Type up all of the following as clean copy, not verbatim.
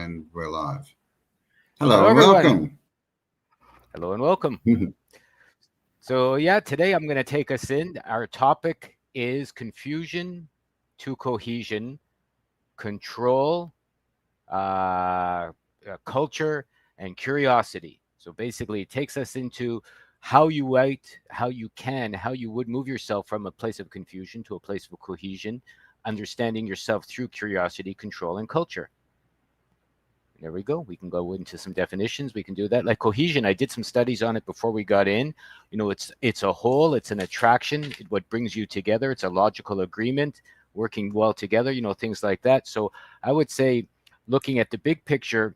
And we're live. Hello, Hello and everyone. welcome. Hello and welcome. So, yeah, today I'm going to take us in. Our topic is confusion to cohesion, control, culture, and curiosity. So, basically, it takes us into how you would move yourself from a place of confusion to a place of cohesion, understanding yourself through curiosity, control, and culture. There we go. We can go into some definitions. We can do that. Like cohesion, I did some studies on it before we got in. It's a whole, it's an attraction, what brings you together. It's a logical agreement, working well together, things like that. So I would say looking at the big picture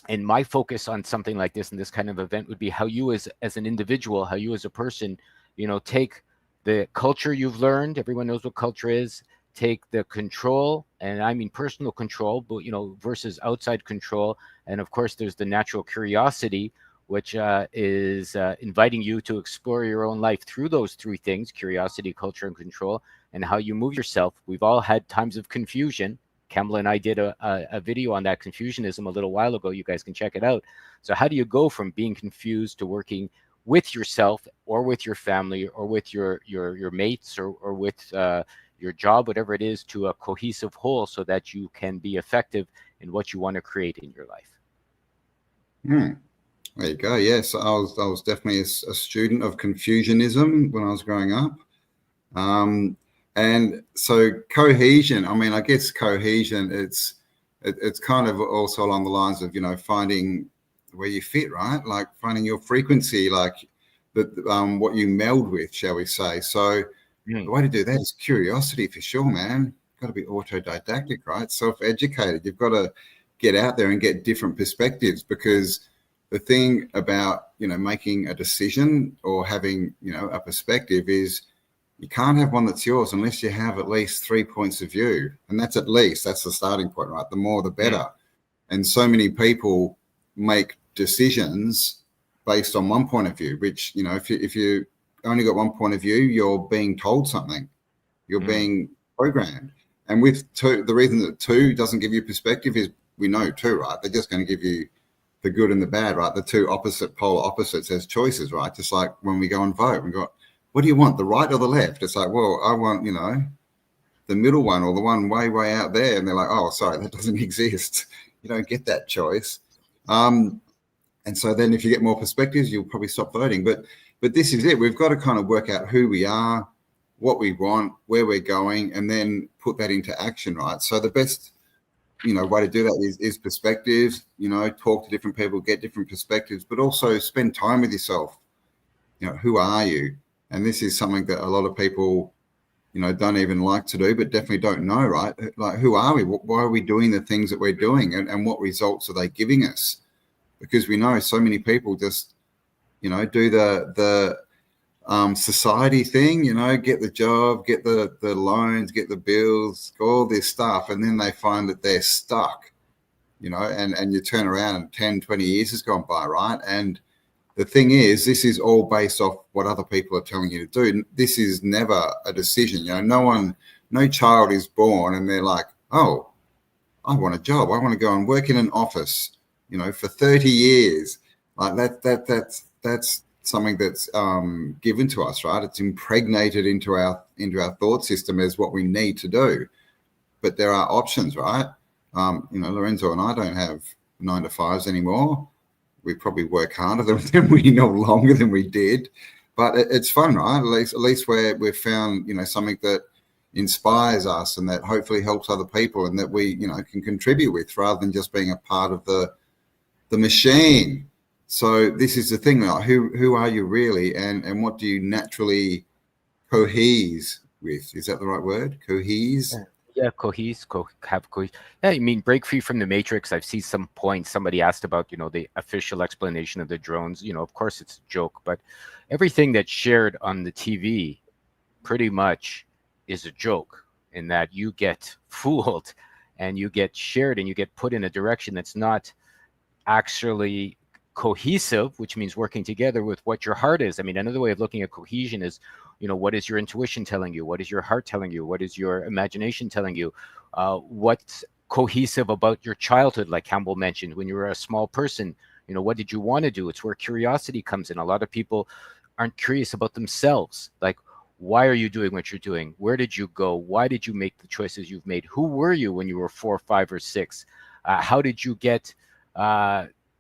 and my focus on something like this and this kind of event would be how you as an individual, how you as a person, take the culture you've learned. Everyone knows what culture is. Take the control, and I mean personal control, but versus outside control. And of course, there's the natural curiosity, which is inviting you to explore your own life through those three things: curiosity, culture, and control, and how you move yourself. We've all had times of confusion. Kamala and I did a video on that confusionism a little while ago. You guys can check it out. So how do you go from being confused to working with yourself or with your family or with your mates or with your job, whatever it is, to a cohesive whole so that you can be effective in what you want to create in your life? There you go. Yes, I was definitely a student of Confucianism when I was growing up. And so cohesion, I mean, I guess cohesion, it's kind of also along the lines of, finding where you fit, right? Like finding your frequency, like what you meld with, shall we say. So the way to do that is curiosity for sure, man. Got to be autodidactic, right? Self-educated. You've got to get out there and get different perspectives, because the thing about, making a decision or having, a perspective is you can't have one that's yours unless you have at least 3 points of view. And that's the starting point, right? The more, the better. And so many people make decisions based on one point of view, which, if you only got one point of view, you're being told something, you're being programmed. And with two, the reason that two doesn't give you perspective is we know two, right? They're just going to give you the good and the bad, right? The two polar opposites as choices, right? Just like when we go and vote, we got, what do you want, the right or the left? It's like, well, I want, the middle one or the one way, way out there. And they're like, oh, sorry, that doesn't exist. You don't get that choice. And so then if you get more perspectives, you'll probably stop voting. But this is it. We've got to kind of work out who we are, what we want, where we're going, and then put that into action, right? So the best, way to do that is perspectives, talk to different people, get different perspectives, but also spend time with yourself. Who are you? And this is something that a lot of people, don't even like to do, but definitely don't know, right? Like, who are we? Why are we doing the things that we're doing? And what results are they giving us? Because we know so many people just, do the society thing, get the job, get the loans, get the bills, all this stuff. And then they find that they're stuck, and you turn around and 10, 20 years has gone by, right? And the thing is, this is all based off what other people are telling you to do. This is never a decision. No child is born and they're like, oh, I want a job. I want to go and work in an office, for 30 years. Like that's something that's given to us, right? It's impregnated into our thought system as what we need to do. But there are options, right? Lorenzo and I don't have 9 to 5s anymore. We probably work harder than we no longer than we did, but it's fun, right? At least we've found, something that inspires us and that hopefully helps other people and that we, can contribute with, rather than just being a part of the machine. So this is the thing, like, who are you really, and what do you naturally cohese with? Is that the right word? Cohese? Yeah, have cohesive. Yeah, you mean break free from the matrix. I've seen some points. Somebody asked about, the official explanation of the drones. Of course it's a joke, but everything that's shared on the TV pretty much is a joke, in that you get fooled and you get shared and you get put in a direction that's not actually cohesive, which means working together with what your heart is. I mean, another way of looking at cohesion is, what is your intuition telling you? What is your heart telling you? What is your imagination telling you? What cohesive about your childhood, like Campbell mentioned, when you were a small person? What did you want to do? It's where curiosity comes in. A lot of people aren't curious about themselves. Like, why are you doing what you're doing? Where did you go? Why did you make the choices you've made? Who were you when you were 4, 5, or 6? How did you get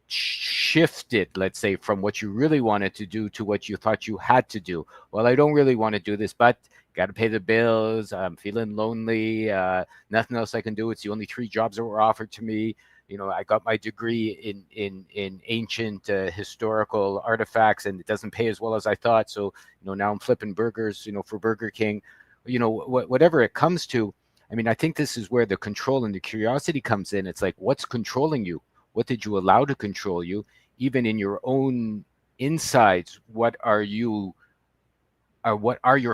shifted, let's say, from what you really wanted to do to what you thought you had to do? Well, I don't really want to do this, but got to pay the bills. I'm feeling lonely. Nothing else I can do. It's the only 3 jobs that were offered to me. I got my degree in ancient historical artifacts, and it doesn't pay as well as I thought. So, now I'm flipping burgers, for Burger King, whatever it comes to. I mean, I think this is where the control and the curiosity comes in. It's like, what's controlling you? What did you allow to control you? Even in your own insides, what are your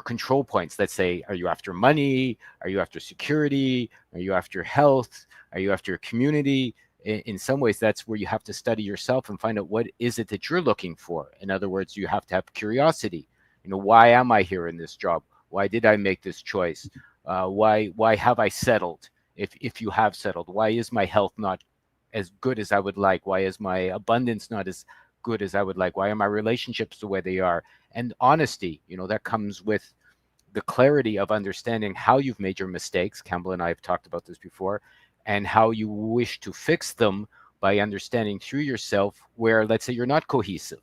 control points? Let's say, are you after money? Are you after security? Are you after health? Are you after community? In some ways, that's where you have to study yourself and find out what is it that you're looking for. In other words, you have to have curiosity. Why am I here in this job? Why did I make this choice? Why have I settled? If you have settled, why is my health not as good as I would like? Why is my abundance not as good as I would like? Why are my relationships the way they are? And honesty, that comes with the clarity of understanding how you've made your mistakes. Campbell and I have talked about this before, and how you wish to fix them by understanding through yourself where, let's say, you're not cohesive.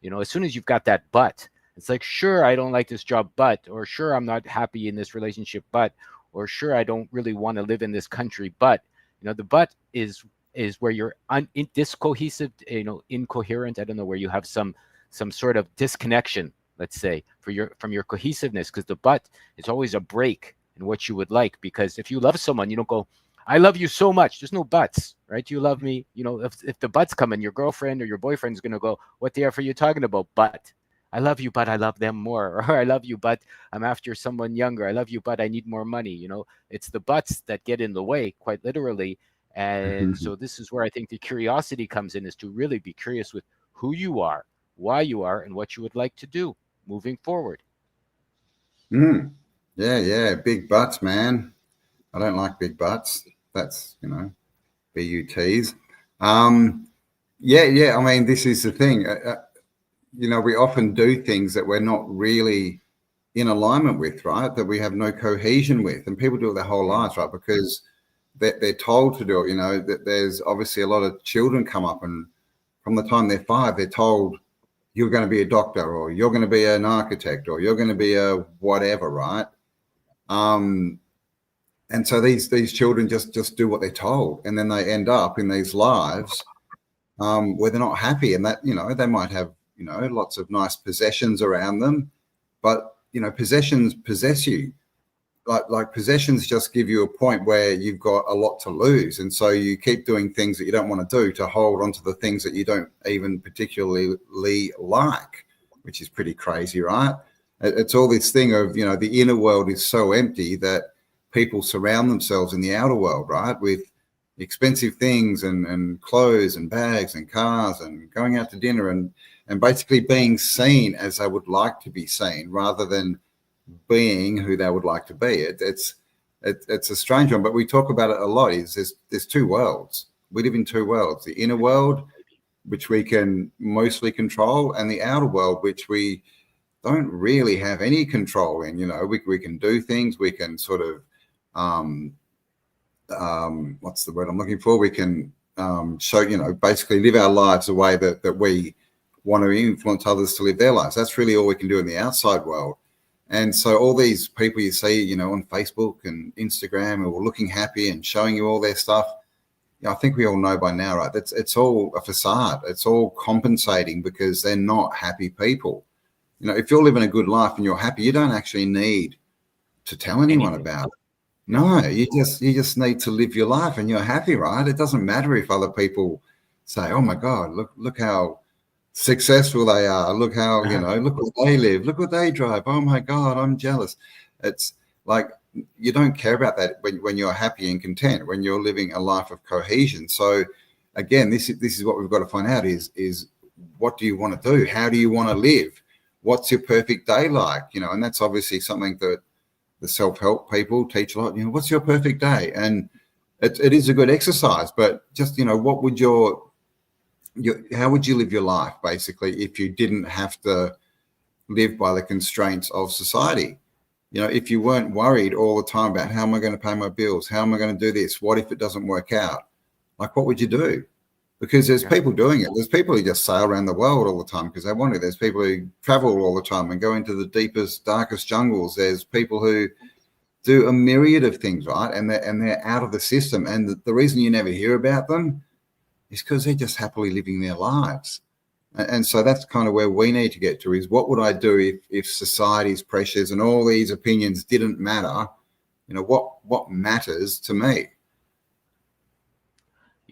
As soon as you've got that but, it's like, sure, I don't like this job, but, or sure, I'm not happy in this relationship, but, or sure, I don't really want to live in this country, but, the but is where you're discohesive, incoherent. I don't know, where you have some sort of disconnection, let's say, from your cohesiveness, because the but is always a break in what you would like. Because if you love someone, you don't go, I love you so much. There's no buts, right? You love me. If the buts come in, your girlfriend or your boyfriend's going to go, what the F are you talking about? But I love you, but I love them more. Or I love you, but I'm after someone younger. I love you, but I need more money. It's the buts that get in the way, quite literally. And so this is where I think the curiosity comes in, is to really be curious with who you are, why you are, and what you would like to do moving forward. Yeah. Big butts, man. I don't like big butts. That's, BUTs. Yeah. I mean, this is the thing. We often do things that we're not really in alignment with, right? That we have no cohesion with. And people do it their whole lives, right? Because they're told to do it. That there's obviously a lot of children come up, and from the time they're 5, they're told, you're going to be a doctor, or you're going to be an architect, or you're going to be a whatever, right? And so these children just do what they're told, and then they end up in these lives where they're not happy, and that they might have lots of nice possessions around them, but possessions possess you. Like possessions just give you a point where you've got a lot to lose, and so you keep doing things that you don't want to do to hold on to the things that you don't even particularly like, which is pretty crazy, right? It's all this thing of the inner world is so empty that people surround themselves in the outer world, right, with expensive things and clothes and bags and cars and going out to dinner and basically being seen as they would like to be seen, rather than being who they would like to be. It's a strange one, but we talk about it a lot. There's 2 worlds. We live in 2 worlds: the inner world, which we can mostly control, and the outer world, which we don't really have any control in. We can do things. We can sort of what's the word I'm looking for? We can show, basically live our lives the way that we want to influence others to live their lives. That's really all we can do in the outside world. And so all these people you see, on Facebook and Instagram, who are looking happy and showing you all their stuff, I think we all know by now, right? It's all a facade. It's all compensating, because they're not happy people. If you're living a good life and you're happy, you don't actually need to tell anyone about it. No, you just need to live your life and you're happy, right? It doesn't matter if other people say, oh my God, look how successful they are. Look how, look what they live. Look what they drive. Oh my God, I'm jealous. It's like, you don't care about that when you're happy and content, when you're living a life of cohesion. So again, this is what we've got to find out is what do you want to do? How do you want to live? What's your perfect day like? And that's obviously something that the self-help people teach a lot. What's your perfect day? And it is a good exercise, but just, what would how would you live your life basically if you didn't have to live by the constraints of society? If you weren't worried all the time about how am I going to pay my bills? How am I going to do this? What if it doesn't work out? Like, what would you do? Because there's people doing it. There's people who just sail around the world all the time because they want to. There's people who travel all the time and go into the deepest, darkest jungles. There's people who do a myriad of things, right? And they're out of the system. And the reason you never hear about them is because they're just happily living their lives. And so that's kind of where we need to get to, is what would I do if society's pressures and all these opinions didn't matter? What matters to me?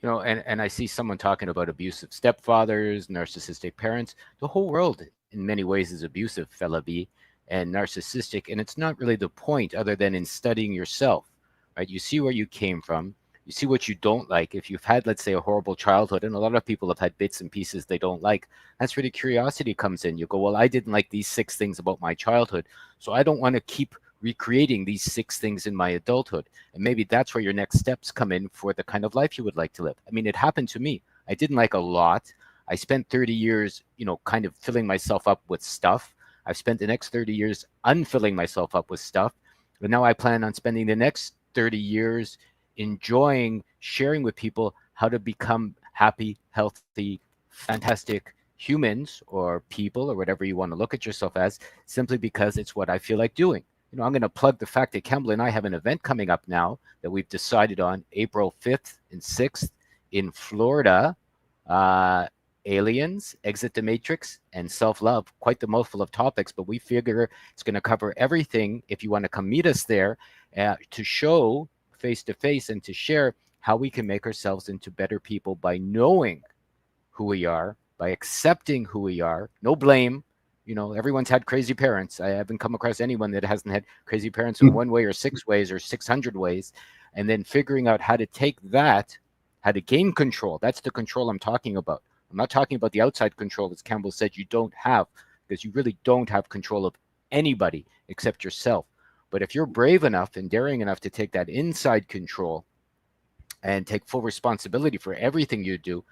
And I see someone talking about abusive stepfathers, narcissistic parents. The whole world in many ways is abusive, fella B, and narcissistic. And it's not really the point other than in studying yourself, right? You see where you came from. You see what you don't like. If you've had, let's say, a horrible childhood, and a lot of people have had bits and pieces they don't like, that's where the curiosity comes in. You go, well, I didn't like these 6 things about my childhood, so I don't want to keep recreating these 6 things in my adulthood. And maybe that's where your next steps come in for the kind of life you would like to live. I mean, it happened to me. I didn't like a lot. I spent 30 years, kind of filling myself up with stuff. I've spent the next 30 years unfilling myself up with stuff. But now I plan on spending the next 30 years enjoying sharing with people how to become happy, healthy, fantastic humans or people or whatever you want to look at yourself as, simply because it's what I feel like doing. I'm going to plug the fact that Campbell and I have an event coming up now that we've decided on April 5th and 6th in Florida. Aliens, Exit the Matrix, and self-love. Quite the mouthful of topics, but we figure it's going to cover everything. If you want to come meet us there to show face-to-face and to share how we can make ourselves into better people by knowing who we are, by accepting who we are. No blame. Everyone's had crazy parents. I haven't come across anyone that hasn't had crazy parents in one way or 6 ways or 600 ways. And then figuring out how to take that, how to gain control. That's the control I'm talking about. I'm not talking about the outside control, as Campbell said, you don't have, because you really don't have control of anybody except yourself. But if you're brave enough and daring enough to take that inside control and take full responsibility for everything you do,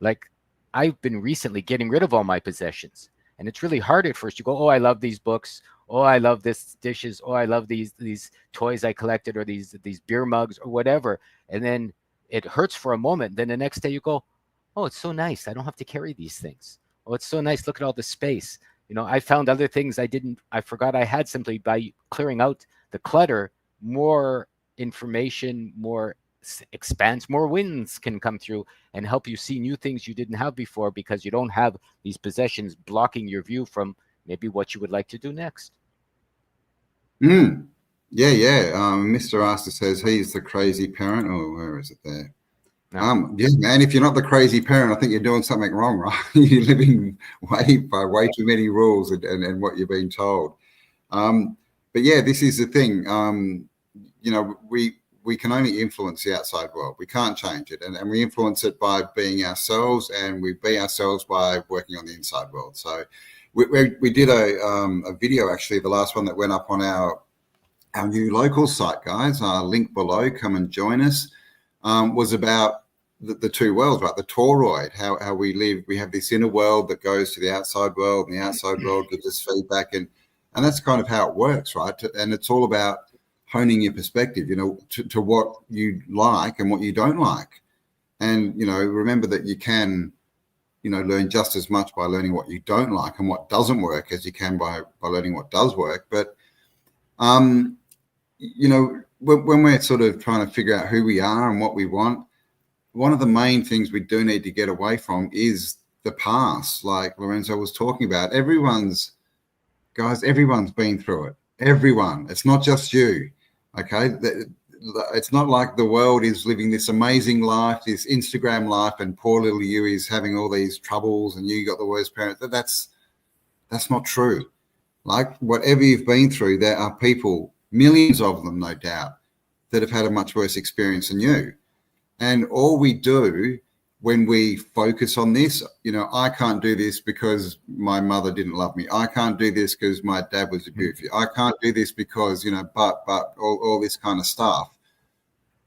like I've been recently getting rid of all my possessions. And it's really hard at first. You go, oh, I love these books. Oh, I love this dishes. Oh, I love these toys I collected, or these beer mugs or whatever. And then it hurts for a moment. Then the next day you go, oh, it's so nice. I don't have to carry these things. Oh, it's so nice. Look at all the space. I found other things I forgot I had simply by clearing out the clutter. More information, more expanse, more winds can come through and help you see new things you didn't have before, because you don't have these possessions blocking your view from maybe what you would like to do next. Yeah. Mr. Asta says he's the crazy parent. Oh, where is it there? No. Yeah, man, if you're not the crazy parent, I think you're doing something wrong, right? You're living by way too many rules and what you're being told. But yeah, this is the thing. We can only influence the outside world. We can't change it. And we influence it by being ourselves, and we be ourselves by working on the inside world. So we did a video, actually, the last one that went up on our new local site, guys. Link below, come and join us. Was about the two worlds, right? The toroid, how we live. We have this inner world that goes to the outside world, and the outside world gives us feedback. And that's kind of how it works, right? And it's all about honing your perspective, to what you like and what you don't like. And, remember that you can, learn just as much by learning what you don't like and what doesn't work as you can by learning what does work. But, when we're sort of trying to figure out who we are and what we want, one of the main things we do need to get away from is the past. Like Lorenzo was talking about, everyone's been through it. Everyone. It's not just you. Okay. It's not like the world is living this amazing life, this Instagram life, and poor little you is having all these troubles and you got the worst parent. That's not true. Like, whatever you've been through, there are people, millions of them, no doubt, that have had a much worse experience than you. And all we do when we focus on this, I can't do this because my mother didn't love me. I can't do this because my dad was a goofy. I can't do this because, but all this kind of stuff.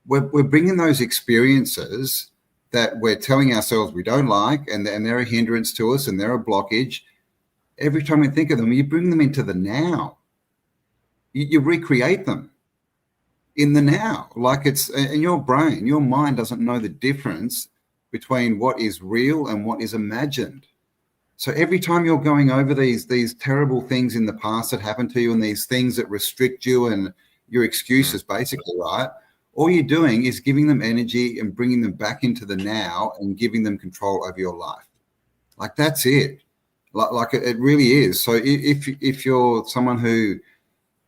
we're bringing those experiences that we're telling ourselves we don't like, and they're a hindrance to us and they're a blockage. Every time we think of them, you bring them into the now. You recreate them in the now, like it's in your brain. Your mind doesn't know the difference between what is real and what is imagined. So every time you're going over these terrible things in the past that happened to you, and these things that restrict you and your excuses, basically, right? All you're doing is giving them energy and bringing them back into the now and giving them control over your life. Like, that's it. Like it really is. So if you're someone who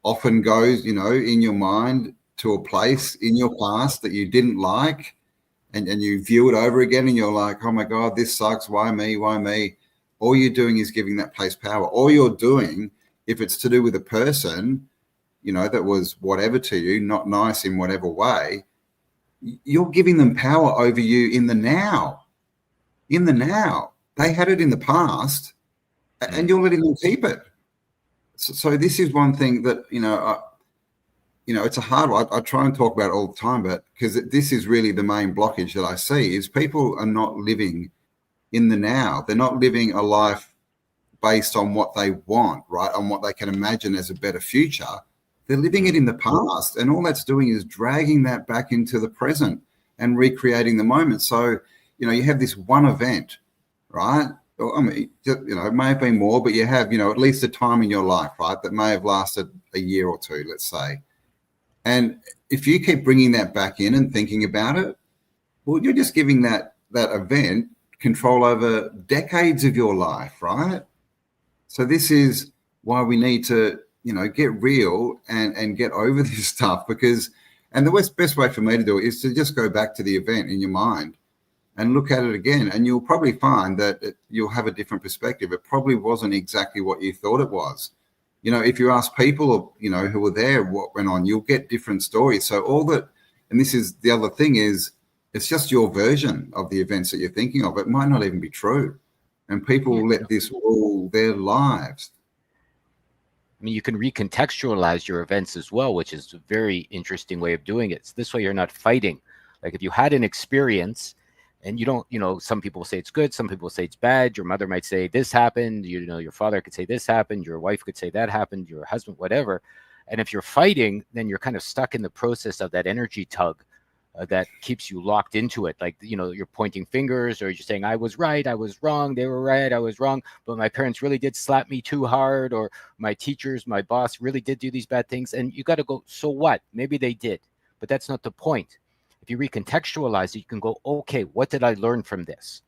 often goes, in your mind to a place in your past that you didn't like, and you view it over again and you're like, oh my God, this sucks. Why me? Why me? All you're doing is giving that place power. All you're doing, if it's to do with a person, that was whatever to you, not nice in whatever way, you're giving them power over you in the now. In the now. They had it in the past, and you're letting them keep it. So this is one thing that, it's a hard one. I try and talk about it all the time, but because this is really the main blockage that I see is people are not living in the now. They're not living a life based on what they want, right? On what they can imagine as a better future. They're living it in the past, and all that's doing is dragging that back into the present and recreating the moment. So, you have this one event, right? I mean, it may have been more, but you have, at least a time in your life, right, that may have lasted a year or two, let's say. And if you keep bringing that back in and thinking about it, well, you're just giving that event control over decades of your life, right? So this is why we need to, get real and get over this stuff, and the best way for me to do it is to just go back to the event in your mind and look at it again. And you'll probably find that you'll have a different perspective. It probably wasn't exactly what you thought it was. If you ask people, who were there, what went on, you'll get different stories. So all that, and this is the other thing is, it's just your version of the events that you're thinking of. It might not even be true. And people let this rule their lives. I mean, you can recontextualize your events as well, which is a very interesting way of doing it. So this way you're not fighting. Like if you had an experience and you don't, some people say it's good, some people say it's bad. Your mother might say this happened, your father could say this happened, your wife could say that happened, your husband, whatever. And if you're fighting, then you're kind of stuck in the process of that energy tug that keeps you locked into it. Like, you're pointing fingers, or you're saying, I was right, I was wrong, they were right, I was wrong, but my parents really did slap me too hard, or my teachers, my boss really did do these bad things. And you got to go, so what? Maybe they did, but that's not the point. If you recontextualize it, you can go, okay, what did I learn from this?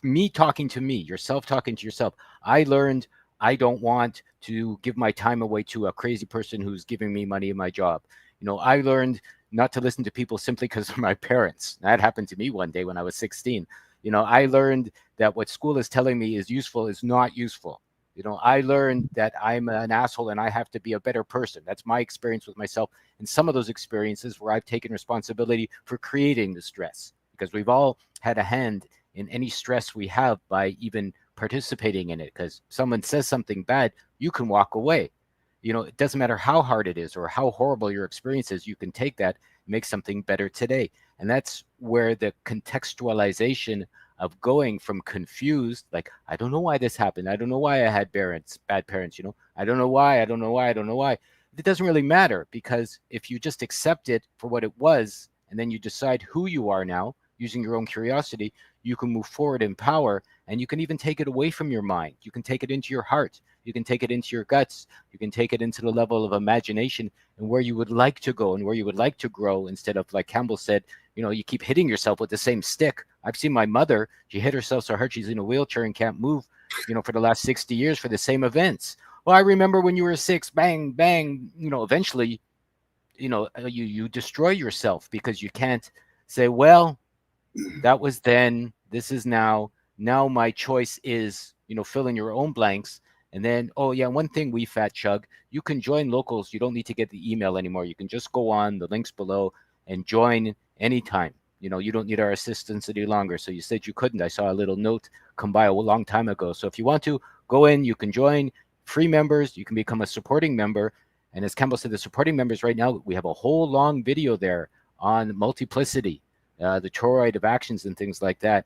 Me talking to me, yourself talking to yourself. I learned I don't want to give my time away to a crazy person who's giving me money in my job. I learned not to listen to people simply because of my parents. That happened to me one day when I was 16. I learned that what school is telling me is useful is not useful. I learned that I'm an asshole and I have to be a better person. That's my experience with myself. And some of those experiences where I've taken responsibility for creating the stress, because we've all had a hand in any stress we have by even participating in it. Because someone says something bad, you can walk away. It doesn't matter how hard it is or how horrible your experience is, you can take that, make something better today. And that's where the contextualization of going from confused, like, I don't know why this happened. I don't know why I had bad parents, I don't know why. It doesn't really matter, because if you just accept it for what it was, and then you decide who you are now using your own curiosity, you can move forward in power, and you can even take it away from your mind. You can take it into your heart. You can take it into your guts. You can take it into the level of imagination and where you would like to go and where you would like to grow, instead of, like Campbell said, you keep hitting yourself with the same stick. I've seen my mother, she hit herself so hard she's in a wheelchair and can't move, for the last 60 years for the same events. Well, I remember when you were 6, bang, bang, eventually, you destroy yourself, because you can't say, well, that was then, this is now my choice is, fill in your own blanks. And then, oh yeah, one thing, we fat chug, you can join locals. You don't need to get the email anymore. You can just go on the links below and join anytime. You don't need our assistance any longer. So you said you couldn't. I saw a little note come by a long time ago. So if you want to go in, you can join. Free members, you can become a supporting member. And as Campbell said, the supporting members right now, we have a whole long video there on multiplicity, the toroid of actions and things like that.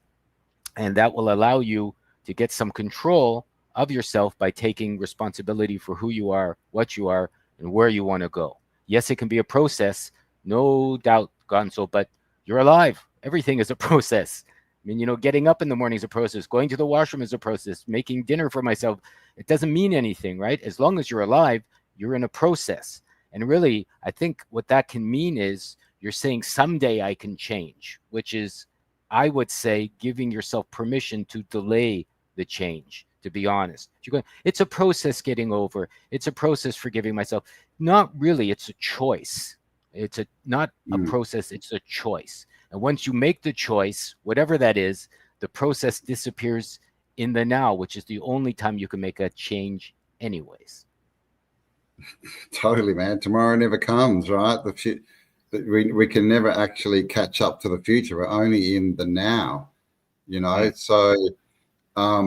And that will allow you to get some control of yourself by taking responsibility for who you are, what you are, and where you want to go. Yes, it can be a process, no doubt, Gonzo, but you're alive. Everything is a process. I mean, getting up in the morning is a process. Going to the washroom is a process. Making dinner for myself, it doesn't mean anything, right? As long as you're alive, you're in a process. And really, I think what that can mean is you're saying someday I can change, which is, I would say, giving yourself permission to delay the change, to be honest. You're going, it's a process getting over. It's a process forgiving myself. Not really. It's a choice. It's not a process. It's a choice. And once you make the choice, whatever that is, the process disappears in the now, which is the only time you can make a change anyways. Totally, man. Tomorrow never comes, right? We can never actually catch up to the future. We're only in the now, So I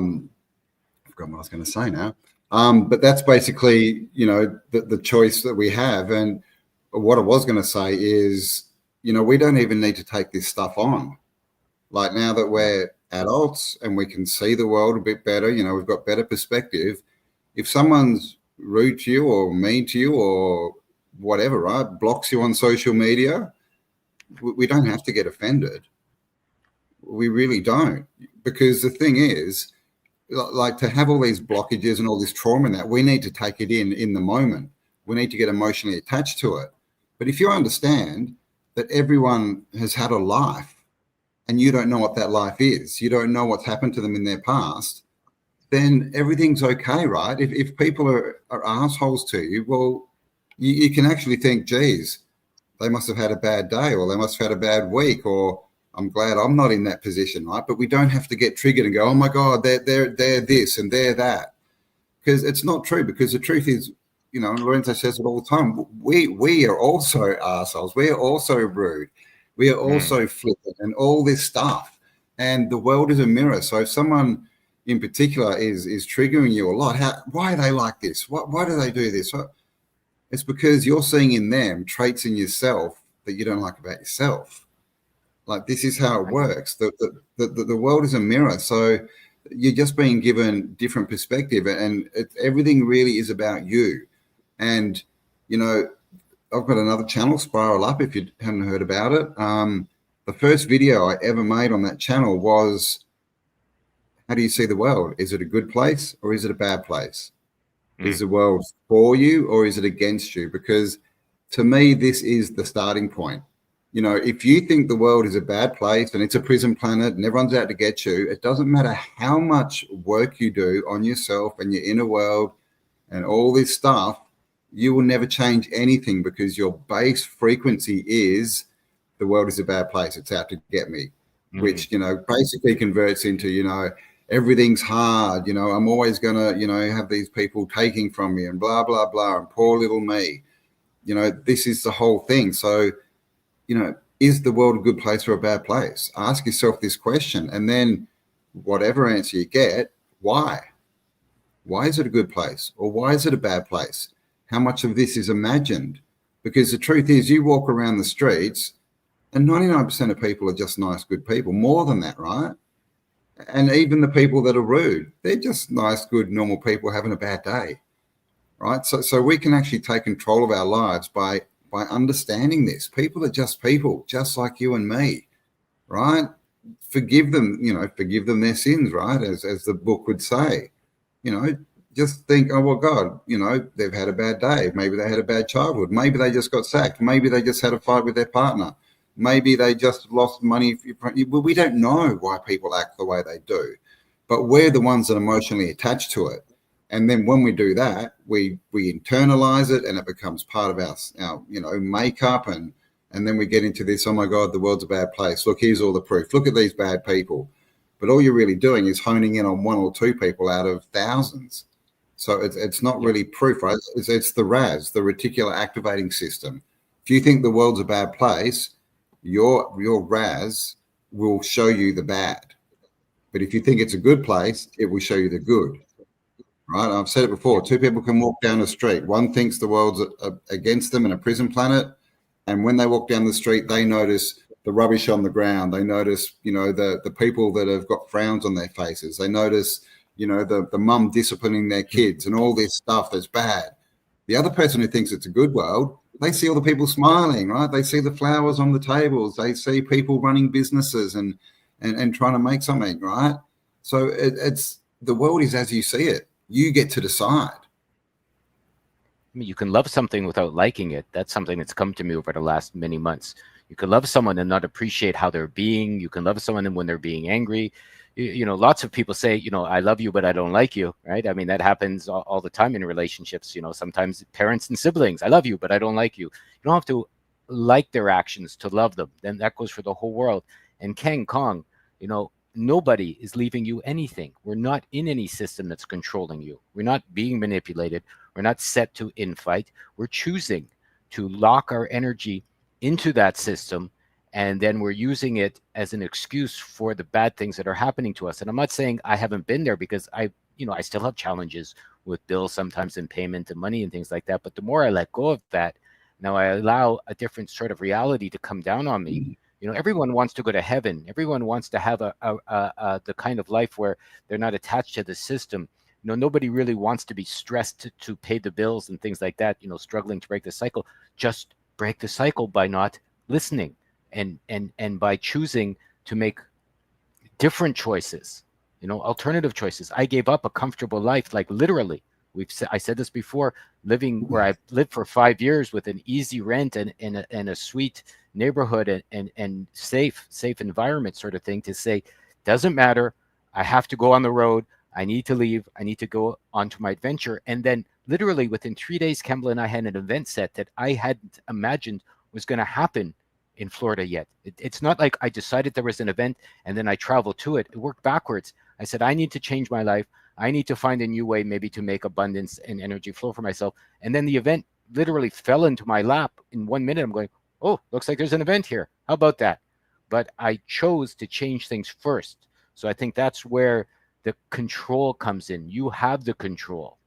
forgot what I was going to say now. But that's basically, the choice that we have. And what I was going to say is, we don't even need to take this stuff on. Like, now that we're adults and we can see the world a bit better, we've got better perspective. If someone's rude to you or mean to you or whatever, right, blocks you on social media, we don't have to get offended. We really don't. Because the thing is, like, to have all these blockages and all this trauma and that, we need to take it in the moment. We need to get emotionally attached to it. But if you understand that everyone has had a life and you don't know what that life is, you don't know what's happened to them in their past, then everything's okay, right? If people are assholes to you, well, you can actually think, geez, they must have had a bad day, or they must have had a bad week, or I'm glad I'm not in that position, right? But we don't have to get triggered and go, oh my God, they're this and they're that. Because it's not true, because the truth is, Lorenzo says it all the time, we are also assholes. We are also rude. We are also flippant and all this stuff. And the world is a mirror. So if someone in particular is triggering you a lot, why are they like this? Why do they do this? It's because you're seeing in them traits in yourself that you don't like about yourself. Like, this is how it works. The world is a mirror. So you're just being given different perspective, and everything really is about you. And, I've got another channel, Spiral Up, if you haven't heard about it. The first video I ever made on that channel was, how do you see the world? Is it a good place or is it a bad place? Is the world for you or is it against you? Because to me, this is the starting point. If you think the world is a bad place and it's a prison planet and everyone's out to get you, it doesn't matter how much work you do on yourself and your inner world and all this stuff, you will never change anything, because your base frequency is, the world is a bad place. It's out to get me, which, basically converts into, everything's hard. I'm always going to, have these people taking from me and blah, blah, blah. And poor little me, this is the whole thing. So, is the world a good place or a bad place? Ask yourself this question. And then whatever answer you get, why? Why is it a good place? Or why is it a bad place? How much of this is imagined? Because the truth is, you walk around the streets and 99% of people are just nice, good people. More than that, right? And even the people that are rude, they're just nice, good, normal people having a bad day, right? So we can actually take control of our lives by understanding this. People are just people, just like you and me, right? Forgive them, forgive them their sins, right? As the book would say, just think, oh, well, God, they've had a bad day. Maybe they had a bad childhood. Maybe they just got sacked. Maybe they just had a fight with their partner. Maybe they just lost money. Well, we don't know why people act the way they do, but we're the ones that are emotionally attached to it. And then when we do that, we internalize it, and it becomes part of our makeup. And then we get into this, oh my God, the world's a bad place. Look, here's all the proof. Look at these bad people. But all you're really doing is honing in on one or two people out of thousands. So it's not really proof, right? It's the RAS, the reticular activating system. If you think the world's a bad place, your RAS will show you the bad. But if you think it's a good place, it will show you the good, right? I've said it before. Two people can walk down the street. One thinks the world's against them in a prison planet. And when they walk down the street, they notice the rubbish on the ground. They notice, the people that have got frowns on their faces. They notice, the mum disciplining their kids and all this stuff that's bad. The other person who thinks it's a good world, they see all the people smiling, right? They see the flowers on the tables. They see people running businesses and trying to make something, right? So it's the world is as you see it. You get to decide. I mean, you can love something without liking it. That's something that's come to me over the last many months. You can love someone and not appreciate how they're being. You can love someone when they're being angry. Lots of people say, I love you, but I don't like you, right? I mean, that happens all the time in relationships. Sometimes parents and siblings, I love you, but I don't like you. You don't have to like their actions to love them. Then that goes for the whole world. And King Kong, nobody is leaving you anything. We're not in any system that's controlling you. We're not being manipulated. We're not set to infight. We're choosing to lock our energy into that system, and then we're using it as an excuse for the bad things that are happening to us. And I'm not saying I haven't been there, because I still have challenges with bills sometimes, and payment and money and things like that. But the more I let go of that, now I allow a different sort of reality to come down on me. Everyone wants to go to heaven. Everyone wants to have the kind of life where they're not attached to the system. Nobody really wants to be stressed to pay the bills and things like that, struggling to break the cycle. Just break the cycle by not listening and by choosing to make different choices, alternative choices. I gave up a comfortable life, like literally. I said this before, living where I lived for 5 years with an easy rent and a sweet neighborhood and safe environment sort of thing, to say, doesn't matter. I have to go on the road. I need to leave. I need to go on to my adventure. And then literally within 3 days, Kembla and I had an event set that I hadn't imagined was going to happen in Florida yet. It's not like I decided there was an event and then I traveled to it. It worked backwards. I said, I need to change my life. I need to find a new way maybe to make abundance and energy flow for myself. And then the event literally fell into my lap in 1 minute. I'm going, oh, looks like there's an event here. How about that? But I chose to change things first. So I think that's where the control comes in. You have the control.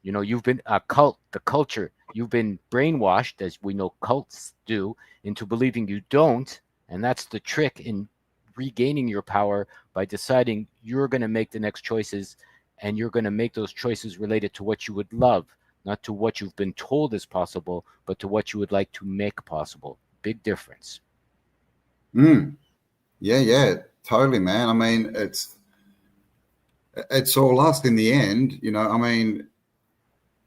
You've been a cult, the culture. You've been brainwashed, as we know cults do, into believing you don't. And that's the trick in regaining your power, by deciding you're going to make the next choices, and you're going to make those choices related to what you would love, not to what you've been told is possible, but to what you would like to make possible. Big difference. Yeah, totally, man. I mean, it's all us in the end, I mean,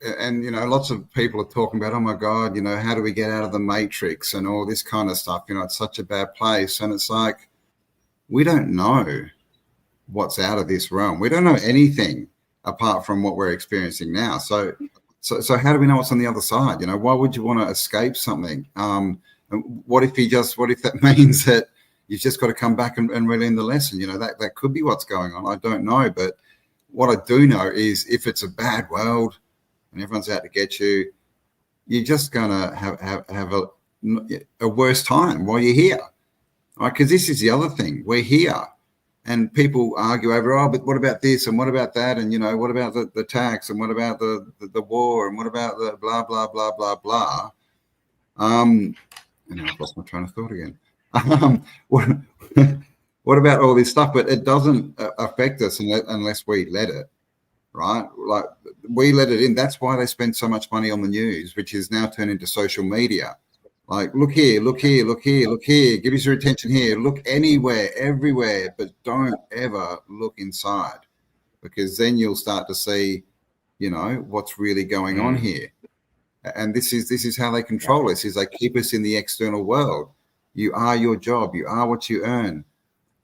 and lots of people are talking about, oh my God, how do we get out of the matrix and all this kind of stuff? It's such a bad place. And it's like, we don't know what's out of this realm. We don't know anything apart from what we're experiencing now. So how do we know what's on the other side? Why would you want to escape something? And what if that means that you've just got to come back and relearn the lesson? That could be what's going on. I don't know. But what I do know is, if it's a bad world and everyone's out to get you, you're just going to have a worse time while you're here. Right? Because this is the other thing. We're here. And people argue over, oh, but what about this and what about that? And, what about the tax, and what about the war, and what about the blah, blah, blah, blah, blah. And I've lost my train of thought again. What about all this stuff? But it doesn't affect us unless we let it, right? Like, we let it in. That's why they spend so much money on the news, which is now turned into social media. Like, look here, look here, look here, look here. Give us your attention here. Look anywhere, everywhere, but don't ever look inside, because then you'll start to see, what's really going on here. And this is how they control us, is they keep us in the external world. You are your job. You are what you earn.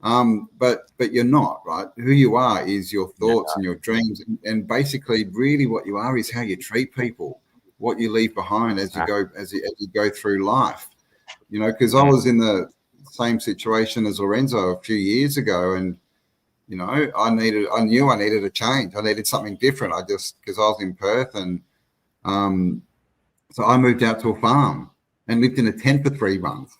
But you're not, right? Who you are is your thoughts and your dreams. And basically, really what you are is how you treat people, what you leave behind as you go through life. Because I was in the same situation as Lorenzo a few years ago, and I knew I needed a change. I needed something different. Because I was in Perth, and so I moved out to a farm and lived in a tent for 3 months,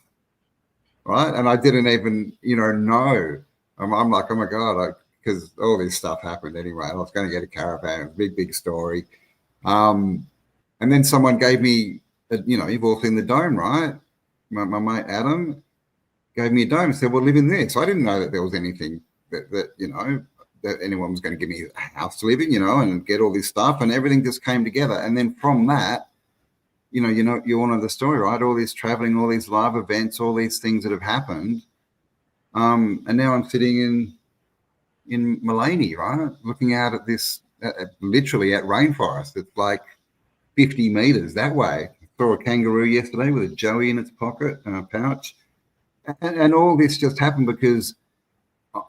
right? And I didn't even know. I'm like, oh my God, because all this stuff happened anyway. I was going to get a caravan, big story. And then someone gave me, you've walked in the dome, right? my mate Adam gave me a dome and said, well, live in this. I didn't know that there was anything that that anyone was going to give me a house to live in, and get all this stuff, and everything just came together. And then from that, you all know the story, right? All this traveling, all these live events, all these things that have happened. And now I'm sitting in Mullaney, right? Looking out at this, literally at rainforest. It's like 50 meters that way. I saw a kangaroo yesterday with a joey in its pocket and a pouch. And all this just happened because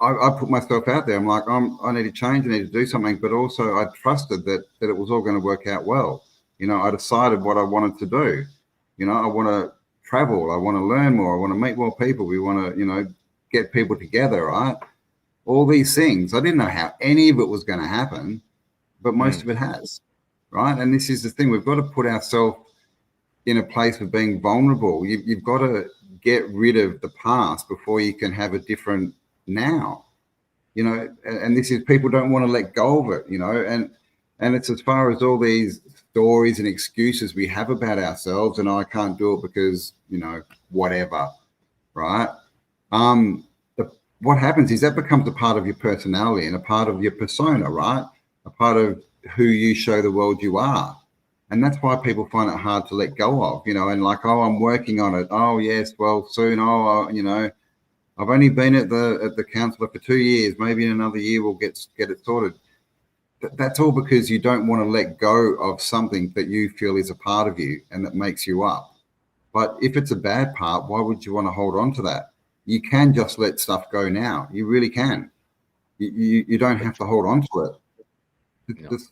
I put myself out there. I'm like, I need to change, I need to do something. But also I trusted that it was all going to work out well. I decided what I wanted to do. I want to travel. I want to learn more. I want to meet more people. We want to, get people together, right? All these things. I didn't know how any of it was going to happen, but most of it has, right? And this is the thing. We've got to put ourselves in a place of being vulnerable. You've got to get rid of the past before you can have a different now, and this is, people don't want to let go of it, and it's as far as all these stories and excuses we have about ourselves, and I can't do it because, whatever, right? What happens is that becomes a part of your personality and a part of your persona, right? A part of who you show the world you are. And that's why people find it hard to let go of, and like, oh, I'm working on it. Oh, yes, well, soon. Oh, I've only been at the counsellor for 2 years. Maybe in another year we'll get it sorted. That's all because you don't want to let go of something that you feel is a part of you and that makes you up. But if it's a bad part, why would you want to hold on to that? You can just let stuff go now. You really can. You don't have to hold on to it.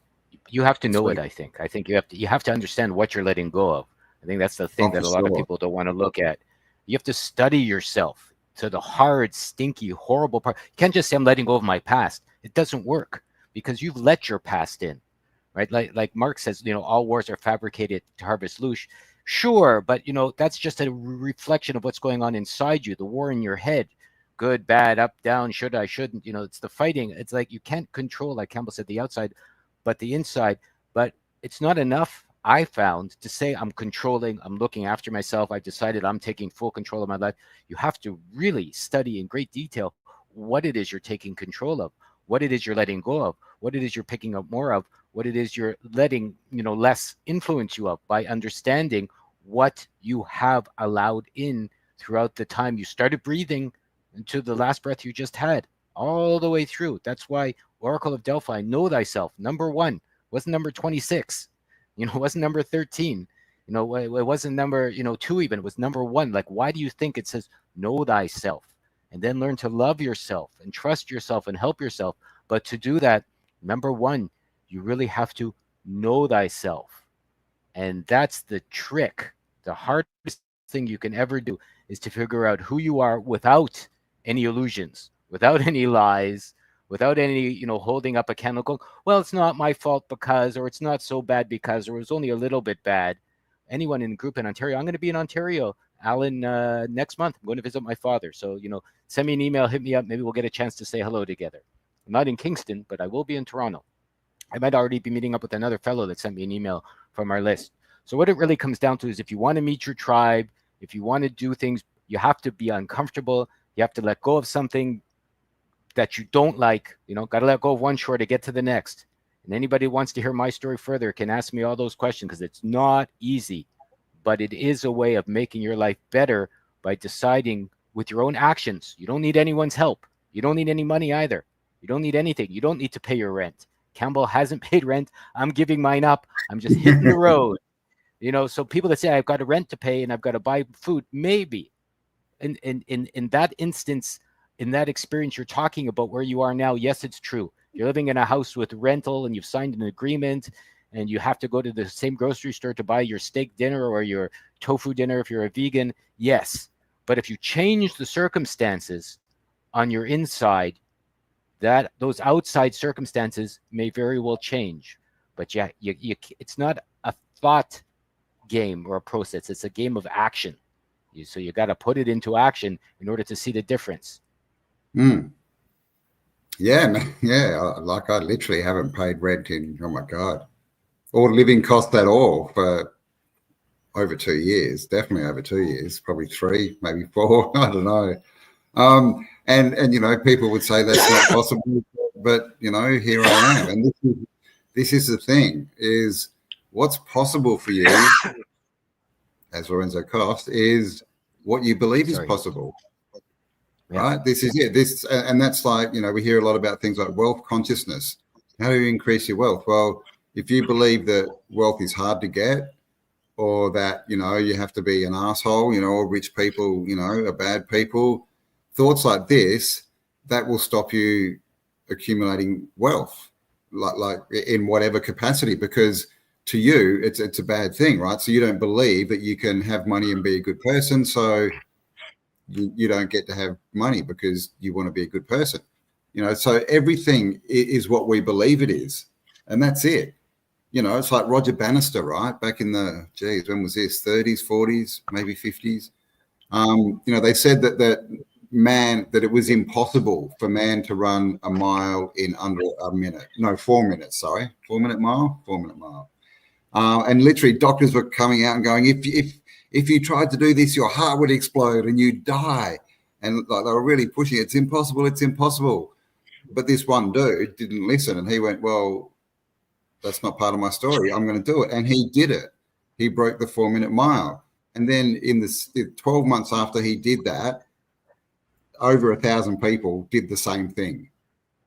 You have to know it. I think you have to understand what you're letting go of. I think that's the thing that a lot of people don't want to look at. You have to study yourself to the hard, stinky, horrible part. You can't just say, I'm letting go of my past. It doesn't work because you've let your past in, right? Like Mark says, all wars are fabricated to harvest loose. Sure, but that's just a reflection of what's going on inside you, the war in your head. Good, bad, up, down, should I, shouldn't, it's the fighting. It's like you can't control, like Campbell said, the outside, but the inside. But it's not enough, I found, to say I'm controlling, I'm looking after myself, I've decided I'm taking full control of my life. You have to really study in great detail what it is you're taking control of, what it is you're letting go of, what it is you're picking up more of, what it is you're letting less influence you of, by understanding what you have allowed in throughout the time you started breathing into the last breath you just had, all the way through. That's why Oracle of Delphi, know thyself, number 1, wasn't number 26, wasn't number 13, it wasn't number 2 even, it was number 1. Like, why do you think it says know thyself? And then learn to love yourself and trust yourself and help yourself. But to do that, number 1, you really have to know thyself. And that's the trick. The hardest thing you can ever do is to figure out who you are without any illusions, without any lies, without any, holding up a candle. Well, it's not my fault because, or it's not so bad because, or it was only a little bit bad. Anyone in the group in Ontario, I'm going to be in Ontario, Alan, next month. I'm going to visit my father. So, send me an email, hit me up. Maybe we'll get a chance to say hello together. I'm not in Kingston, but I will be in Toronto. I might already be meeting up with another fellow that sent me an email from our list. So what it really comes down to is, if you want to meet your tribe, if you want to do things, you have to be uncomfortable. You have to let go of something that you don't like. Got to let go of one chore to get to the next. And anybody who wants to hear my story further can ask me all those questions, because it's not easy, but it is a way of making your life better by deciding with your own actions. You don't need anyone's help. You don't need any money either. You don't need anything. You don't need to pay your rent. Campbell hasn't paid rent. I'm giving mine up. I'm just hitting the road. So people that say I've got a rent to pay and I've got to buy food, maybe in that instance, in that experience you're talking about where you are now, yes, it's true. You're living in a house with rental and you've signed an agreement and you have to go to the same grocery store to buy your steak dinner or your tofu dinner if you're a vegan. Yes. But if you change the circumstances on your inside, that those outside circumstances may very well change. But it's not a thought game or a process. It's a game of action. So you got to put it into action in order to see the difference. Yeah, man. Yeah. Like, I literally haven't paid rent in, oh my God, or living costs at all for over 2 years, definitely over 2 years, probably 3, maybe 4. I don't know. And you know, people would say that's not possible, but you know, here I am. And this is the thing: is what's possible for you, as Lorenzo Cost, is what you believe is Sorry. possible. Yeah. Right? This is it. This and that's like, you know, we hear a lot about things like wealth consciousness. How do you increase your wealth? Well, if you believe that wealth is hard to get, or that, you know, you have to be an asshole, you know, or rich people, you know, are bad people, thoughts like this, that will stop you accumulating wealth, like in whatever capacity, because to you it's a bad thing, right? So you don't believe that you can have money and be a good person, so you don't get to have money because you want to be a good person, you know. So everything is what we believe it is, and that's it. You know, it's like Roger Bannister, right? Back in the, geez, when was this? 30s, 40s, maybe 50s. You know, they said that it was impossible for man to run a mile in under a minute. No, 4 minutes, sorry. 4 minute mile? 4 minute mile. And literally doctors were coming out and going, if you tried to do this, your heart would explode and you'd die. And like they were really pushing it. It's impossible. It's impossible. But this one dude didn't listen, and he went, well, that's not part of my story. I'm going to do it. And he did it. He broke the 4 minute mile. And then in the 12 months after he did that, over 1,000 people did the same thing,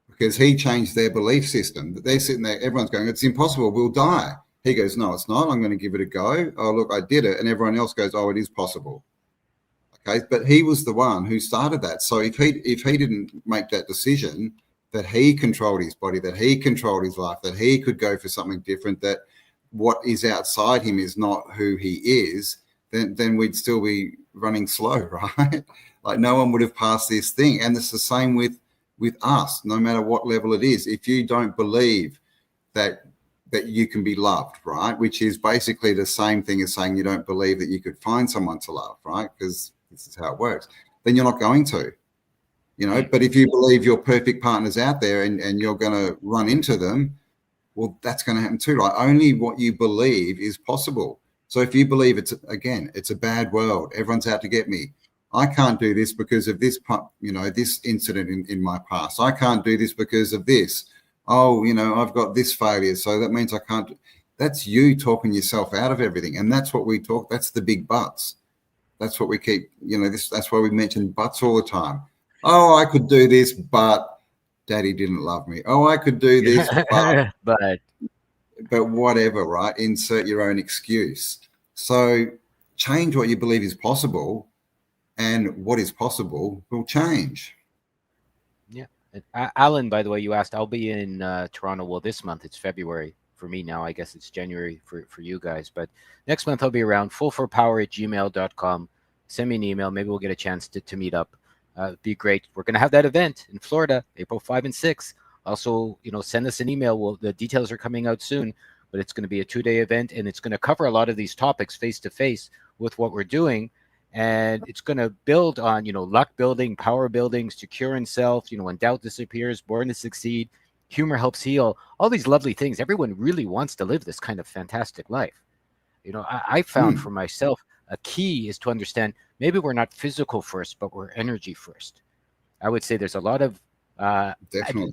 because he changed their belief system. They're sitting there, everyone's going, it's impossible, we'll die. He goes, no, it's not. I'm going to give it a go. Oh, look, I did it. And everyone else goes, oh, it is possible. Okay. But he was the one who started that. So if he didn't make that decision, that he controlled his body, that he controlled his life, that he could go for something different, that what is outside him is not who he is, then we'd still be running slow, right? Like no one would have passed this thing. And it's the same with us, no matter what level it is. If you don't believe that you can be loved, right, which is basically the same thing as saying you don't believe that you could find someone to love, right, because this is how it works, then you're not going to, you know. But if you believe your perfect partner's out there and you're going to run into them, well, that's going to happen too, right? Only what you believe is possible. So if you believe it's a bad world, everyone's out to get me, I can't do this because of this, you know, this incident in my past. I can't do this because of this. Oh, you know, I've got this failure, so that means I can't. That's you talking yourself out of everything. And that's what we talk. That's the big buts. That's what we keep, you know, that's why we mention buts all the time. Oh, I could do this, but daddy didn't love me. Oh, I could do this, but whatever, right? Insert your own excuse. So change what you believe is possible, and what is possible will change. Yeah. Alan, by the way, you asked, I'll be in Toronto. Well, this month, it's February for me now. I guess it's January for you guys. But next month, I'll be around, full4power@gmail.com. Send me an email. Maybe we'll get a chance to meet up. It'd be great. We're going to have that event in Florida, April 5 and 6. Also, you know, send us an email. Well, the details are coming out soon, but it's going to be a 2-day event, and it's going to cover a lot of these topics face-to-face with what we're doing. And it's going to build on, you know, luck building, power building, secure in self, you know, when doubt disappears, born to succeed, humor helps heal, all these lovely things. Everyone really wants to live this kind of fantastic life. You know, I found for myself, a key is to understand maybe we're not physical first, but we're energy first. I would say there's a lot of, Definitely.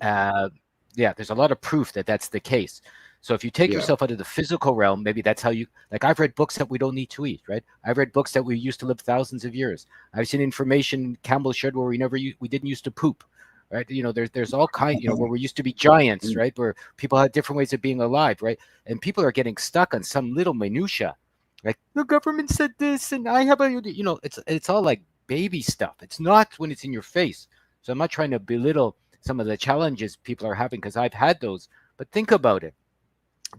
there's a lot of proof that that's the case. So if you take yourself out of the physical realm, maybe that's how you, like I've read books that we don't need to eat, right? I've read books that we used to live thousands of years. I've seen information Campbell shared where we didn't used to poop, right? You know, there's all kinds, you know, where we used to be giants, right? Where people had different ways of being alive, right? And people are getting stuck on some little minutia. Like the government said this and I have a, you know, it's all like baby stuff. It's not when it's in your face. So I'm not trying to belittle some of the challenges people are having, because I've had those, but think about it.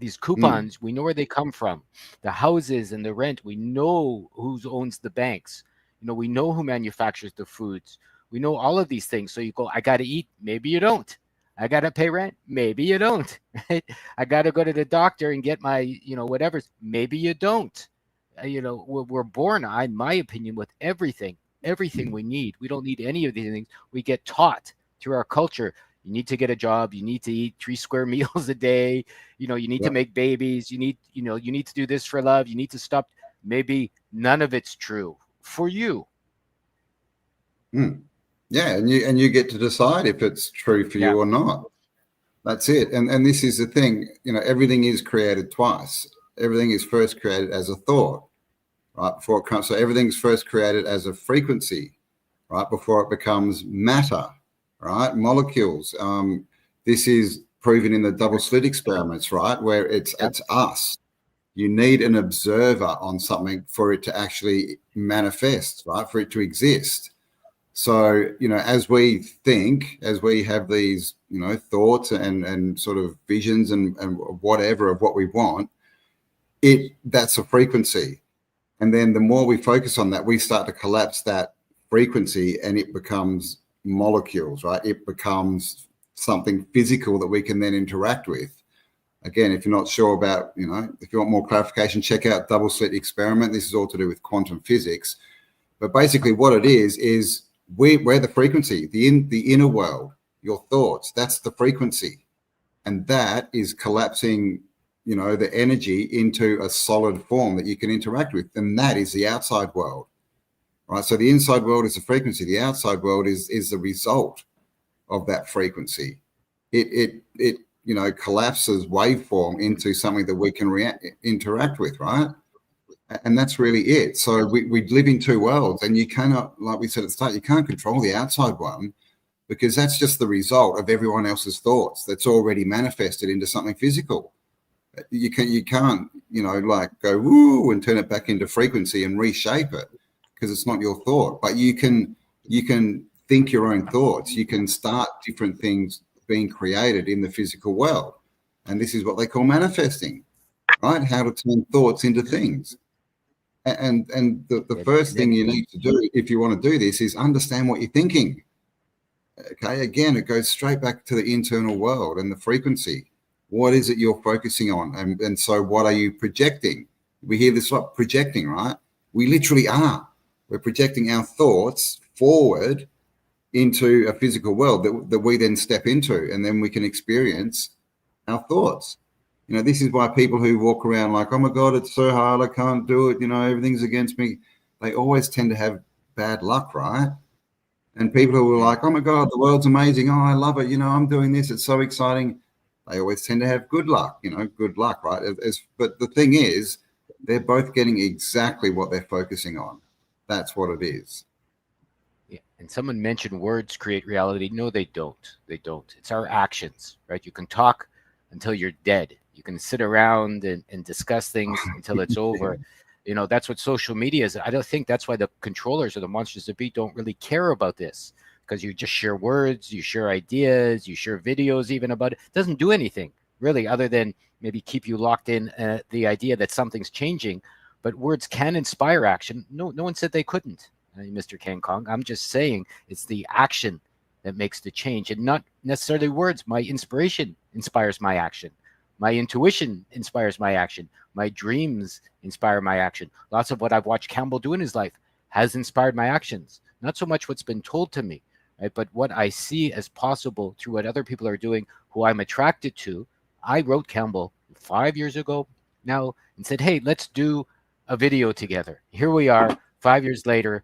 These coupons, we know where they come from. The houses and the rent, we know who owns the banks. You know, we know who manufactures the foods. We know all of these things. So you go, I got to eat. Maybe you don't. I got to pay rent. Maybe you don't. Right? I got to go to the doctor and get my, you know, whatever. Maybe you don't. You know, we're born, in my opinion, with everything we need. We don't need any of these things. We get taught through our culture. You need to get a job. You need to eat 3 square meals a day. You know, you need to make babies. You need to do this for love. You need to stop. maybe none of it's true for you. Yeah, and you get to decide if it's true for Yeah. you or not. That's it. And this is the thing, everything is created twice. Everything is first created as a thought, right? Before it comes, so everything's first created as a frequency, right? Before it becomes matter, right? Molecules. This is proven in the double slit experiments, right? Where it's us. You need an observer on something for it to actually manifest, right? For it to exist. So, as we think, as we have these, thoughts and sort of visions and whatever of what we want, that's a frequency. And then the more we focus on that, we start to collapse that frequency and it becomes molecules, right? It becomes something physical that we can then interact with. Again, if you're not sure about, if you want more clarification, check out double slit experiment. This is all to do with quantum physics. But basically what it is we're the frequency, the inner world, your thoughts, that's the frequency. And that is collapsing, the energy into a solid form that you can interact with. And that is the outside world, right? So the inside world is the frequency. The outside world is the result of that frequency. It collapses waveform into something that we can interact with, right? And that's really it. So we live in two worlds, and you cannot, like we said at the start, you can't control the outside one because that's just the result of everyone else's thoughts that's already manifested into something physical. You can't, like go woo and turn it back into frequency and reshape it because it's not your thought. But you can think your own thoughts. You can start different things being created in the physical world, and this is what they call manifesting, right? How to turn thoughts into things. And the first thing you need to do if you want to do this is understand what you're thinking. Okay, again, it goes straight back to the internal world and the frequency. What is it you're focusing on? And so what are you projecting? We hear this a lot, projecting, right? We literally are. We're projecting our thoughts forward into a physical world that we then step into, and then we can experience our thoughts. This is why people who walk around like, oh my God, it's so hard, I can't do it, everything's against me. They always tend to have bad luck, right? And people who are like, oh my God, the world's amazing. Oh, I love it. I'm doing this. It's so exciting. They always tend to have good luck, good luck, right? But the thing is, they're both getting exactly what they're focusing on. That's what it is. Yeah. And someone mentioned words create reality. No, they don't. They don't. It's our actions, right? You can talk until you're dead. You can sit around and discuss things until it's over. That's what social media is. I don't think that's why the controllers or the monsters of beat don't really care about this, because you just share words, you share ideas, you share videos even about it. It doesn't do anything really other than maybe keep you locked in the idea that something's changing. But words can inspire action. No one said they couldn't, Mr. King Kong. I'm just saying it's the action that makes the change, and not necessarily words. My inspiration inspires my action. My intuition inspires my action. My dreams inspire my action. Lots of what I've watched Campbell do in his life has inspired my actions. Not so much what's been told to me, right? But what I see as possible through what other people are doing, who I'm attracted to. I wrote Campbell 5 years ago now and said, hey, let's do a video together. Here we are 5 years later,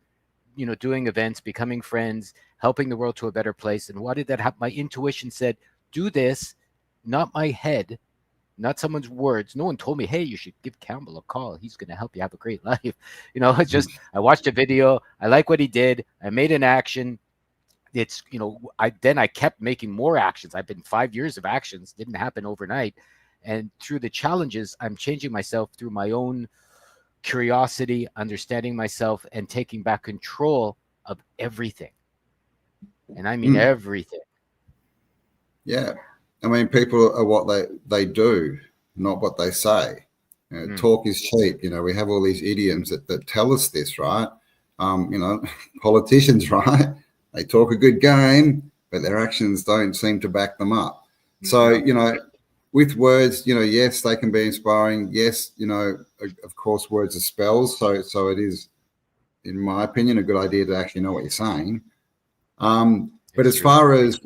doing events, becoming friends, helping the world to a better place. And what did that happen? My intuition said, do this, not my head, not someone's words. No one told me, hey, you should give Campbell a call. He's going to help you have a great life. It's just, I watched a video. I like what he did. I made an action. It's, I kept making more actions. I've been 5 years of actions. Didn't happen overnight. And through the challenges, I'm changing myself through my own curiosity, understanding myself, and taking back control of everything. And I mean everything. Yeah. I mean, people are what they do, not what they say. Talk is cheap. We have all these idioms that tell us this, right? Politicians, right? They talk a good game, but their actions don't seem to back them up. So, with words, yes, they can be inspiring. Yes, of course, words are spells. So it is, in my opinion, a good idea to actually know what you're saying. But as far as,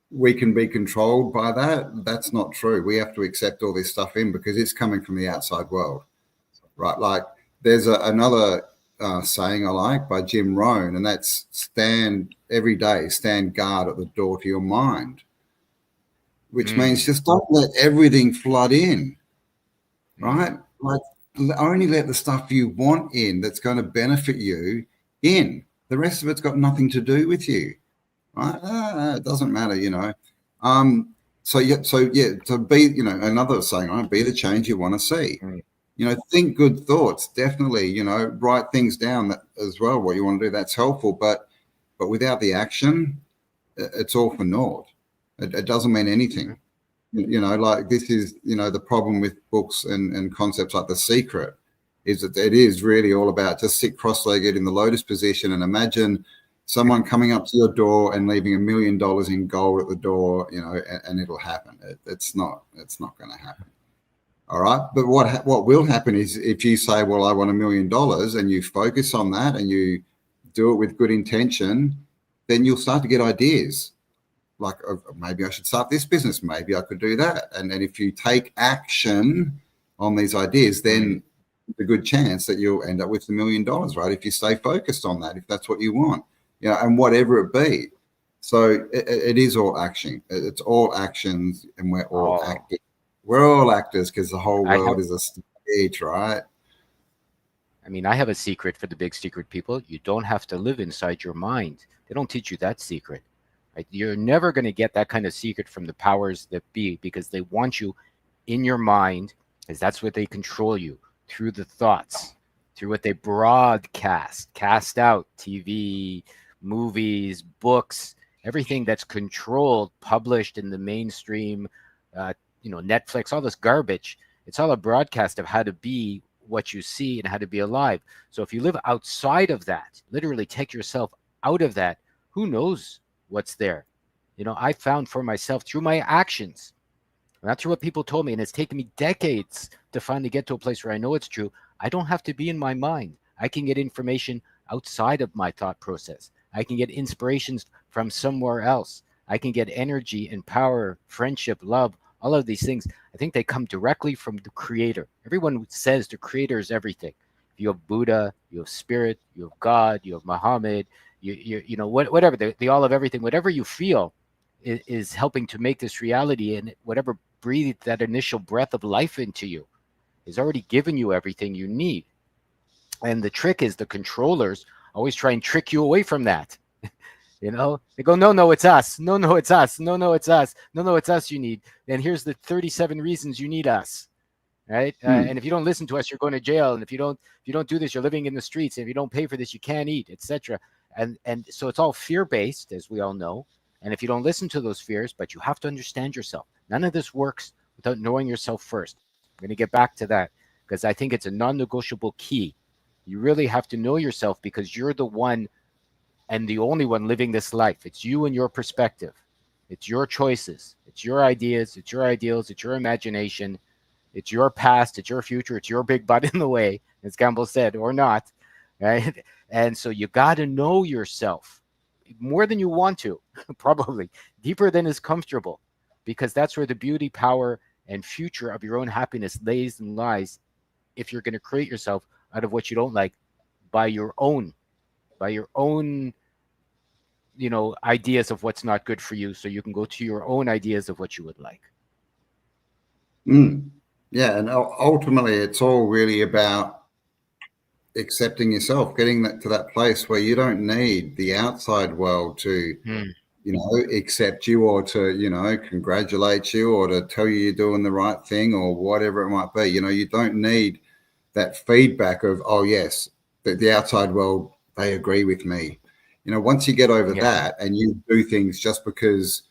we can be controlled by that, that's not true. We have to accept all this stuff in because it's coming from the outside world, right? Like There's another saying I like by Jim Rohn, and that's stand guard at the door to your mind, which means just don't let everything flood in, right? Like only let the stuff you want in that's going to benefit you in. The rest of it's got nothing to do with you, right? It doesn't matter, you know. So to be, you know, another saying, right? Be the change you want to see. You know, think good thoughts, definitely, you know, write things down that as well, what you want to do, that's helpful. But without the action, it's all for naught. It doesn't mean anything. You know, like this is, you know, the problem with books and concepts like The Secret is that it is really all about just sit cross-legged in the lotus position and imagine someone coming up to your door and leaving $1 million in gold at the door, you know, and it'll happen. It's not going to happen. All right. But what will happen is if you say, well, I want $1 million, and you focus on that and you do it with good intention, then you'll start to get ideas like, maybe I should start this business. Maybe I could do that. And if you take action on these ideas, then a good chance that you'll end up with $1 million, right? If you stay focused on that, if that's what you want, you know, and whatever it be. So it is all action. It's all actions, and we're all acting. We're all actors because the whole world is a stage, right? I mean, I have a secret for the big secret people. You don't have to live inside your mind. They don't teach you that secret. Right? You're never going to get that kind of secret from the powers that be, because they want you in your mind, because that's what they control you through the thoughts, through what they broadcast, cast out, TV, movies, books, everything that's controlled, published in the mainstream, you know, Netflix, all this garbage. It's all a broadcast of how to be what you see and how to be alive. So if you live outside of that, literally take yourself out of that, who knows what's there? You know, I found for myself through my actions, not through what people told me, and it's taken me decades to finally get to a place where I know it's true. I don't have to be in my mind. I can get information outside of my thought process. I can get inspirations from somewhere else. I can get energy and power, friendship, love, all of these things. I think they come directly from the creator. Everyone says the creator is everything. You have Buddha, you have spirit, you have God, you have Muhammad, you know, whatever, the all of everything, whatever you feel is helping to make this reality, and whatever breathed that initial breath of life into you is already given you everything you need. And the trick is the controllers always try and trick you away from that. You know, they go, no, it's us. No, it's us. No, it's us. No, it's us you need. And here's the 37 reasons you need us. Right. And if you don't listen to us, you're going to jail. And if you don't do this, you're living in the streets. And if you don't pay for this, you can't eat, etc. And so it's all fear-based, as we all know. And if you don't listen to those fears, but you have to understand yourself. None of this works without knowing yourself first. I'm going to get back to that because I think it's a non-negotiable key. You really have to know yourself because you're the one and the only one living this life. It's you and your perspective. It's your choices. It's your ideas. It's your ideals. It's your imagination. It's your past. It's your future. It's your big butt in the way, as Campbell said, or not. Right? And so you got to know yourself more than you want to, probably deeper than is comfortable, because that's where the beauty, power, and future of your own happiness lays and lies. If you're going to create yourself out of what you don't like by your own, you know, ideas of what's not good for you, so you can go to your own ideas of what you would like. Yeah, and ultimately it's all really about accepting yourself, getting that to that place where you don't need the outside world to you know, accept you or to, you know, congratulate you or to tell you you're doing the right thing or whatever it might be. You know, you don't need that feedback of, oh yes, the outside world, they agree with me. You know, once you get over that and you do things just because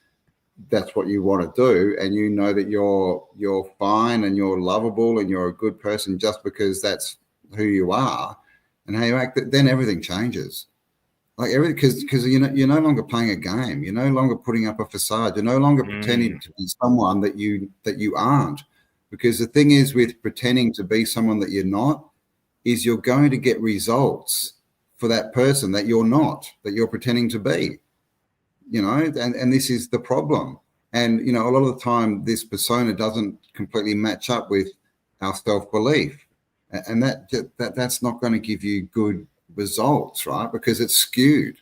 that's what you want to do, and you know that you're fine and you're lovable and you're a good person just because that's who you are and how you act, then everything changes. Like everything, because you're no longer playing a game. You're no longer putting up a facade. You're no longer pretending to be someone that you aren't. Because the thing is with pretending to be someone that you're not, is you're going to get results for that person that you're not, that you're pretending to be. You know, and this is the problem. And you know, a lot of the time, this persona doesn't completely match up with our self-belief. and that's not going to give you good results, right? Because it's skewed.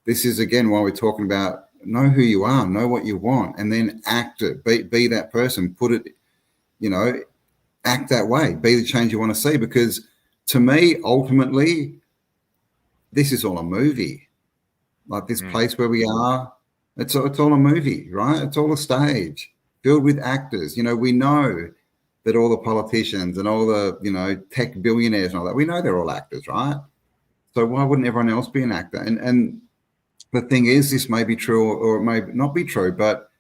This is again why we're talking about know who you are, know what you want, and then act it. Be that person. Put it, act that way. Be the change you want to see. Because to me, ultimately, this is all a movie. Like this place where we are, it's all a movie, right? It's all a stage filled with actors. We know that all the politicians and all the tech billionaires and all that, we know they're all actors, right? So why wouldn't everyone else be an actor? And the thing is, this may be true or it may not be true, but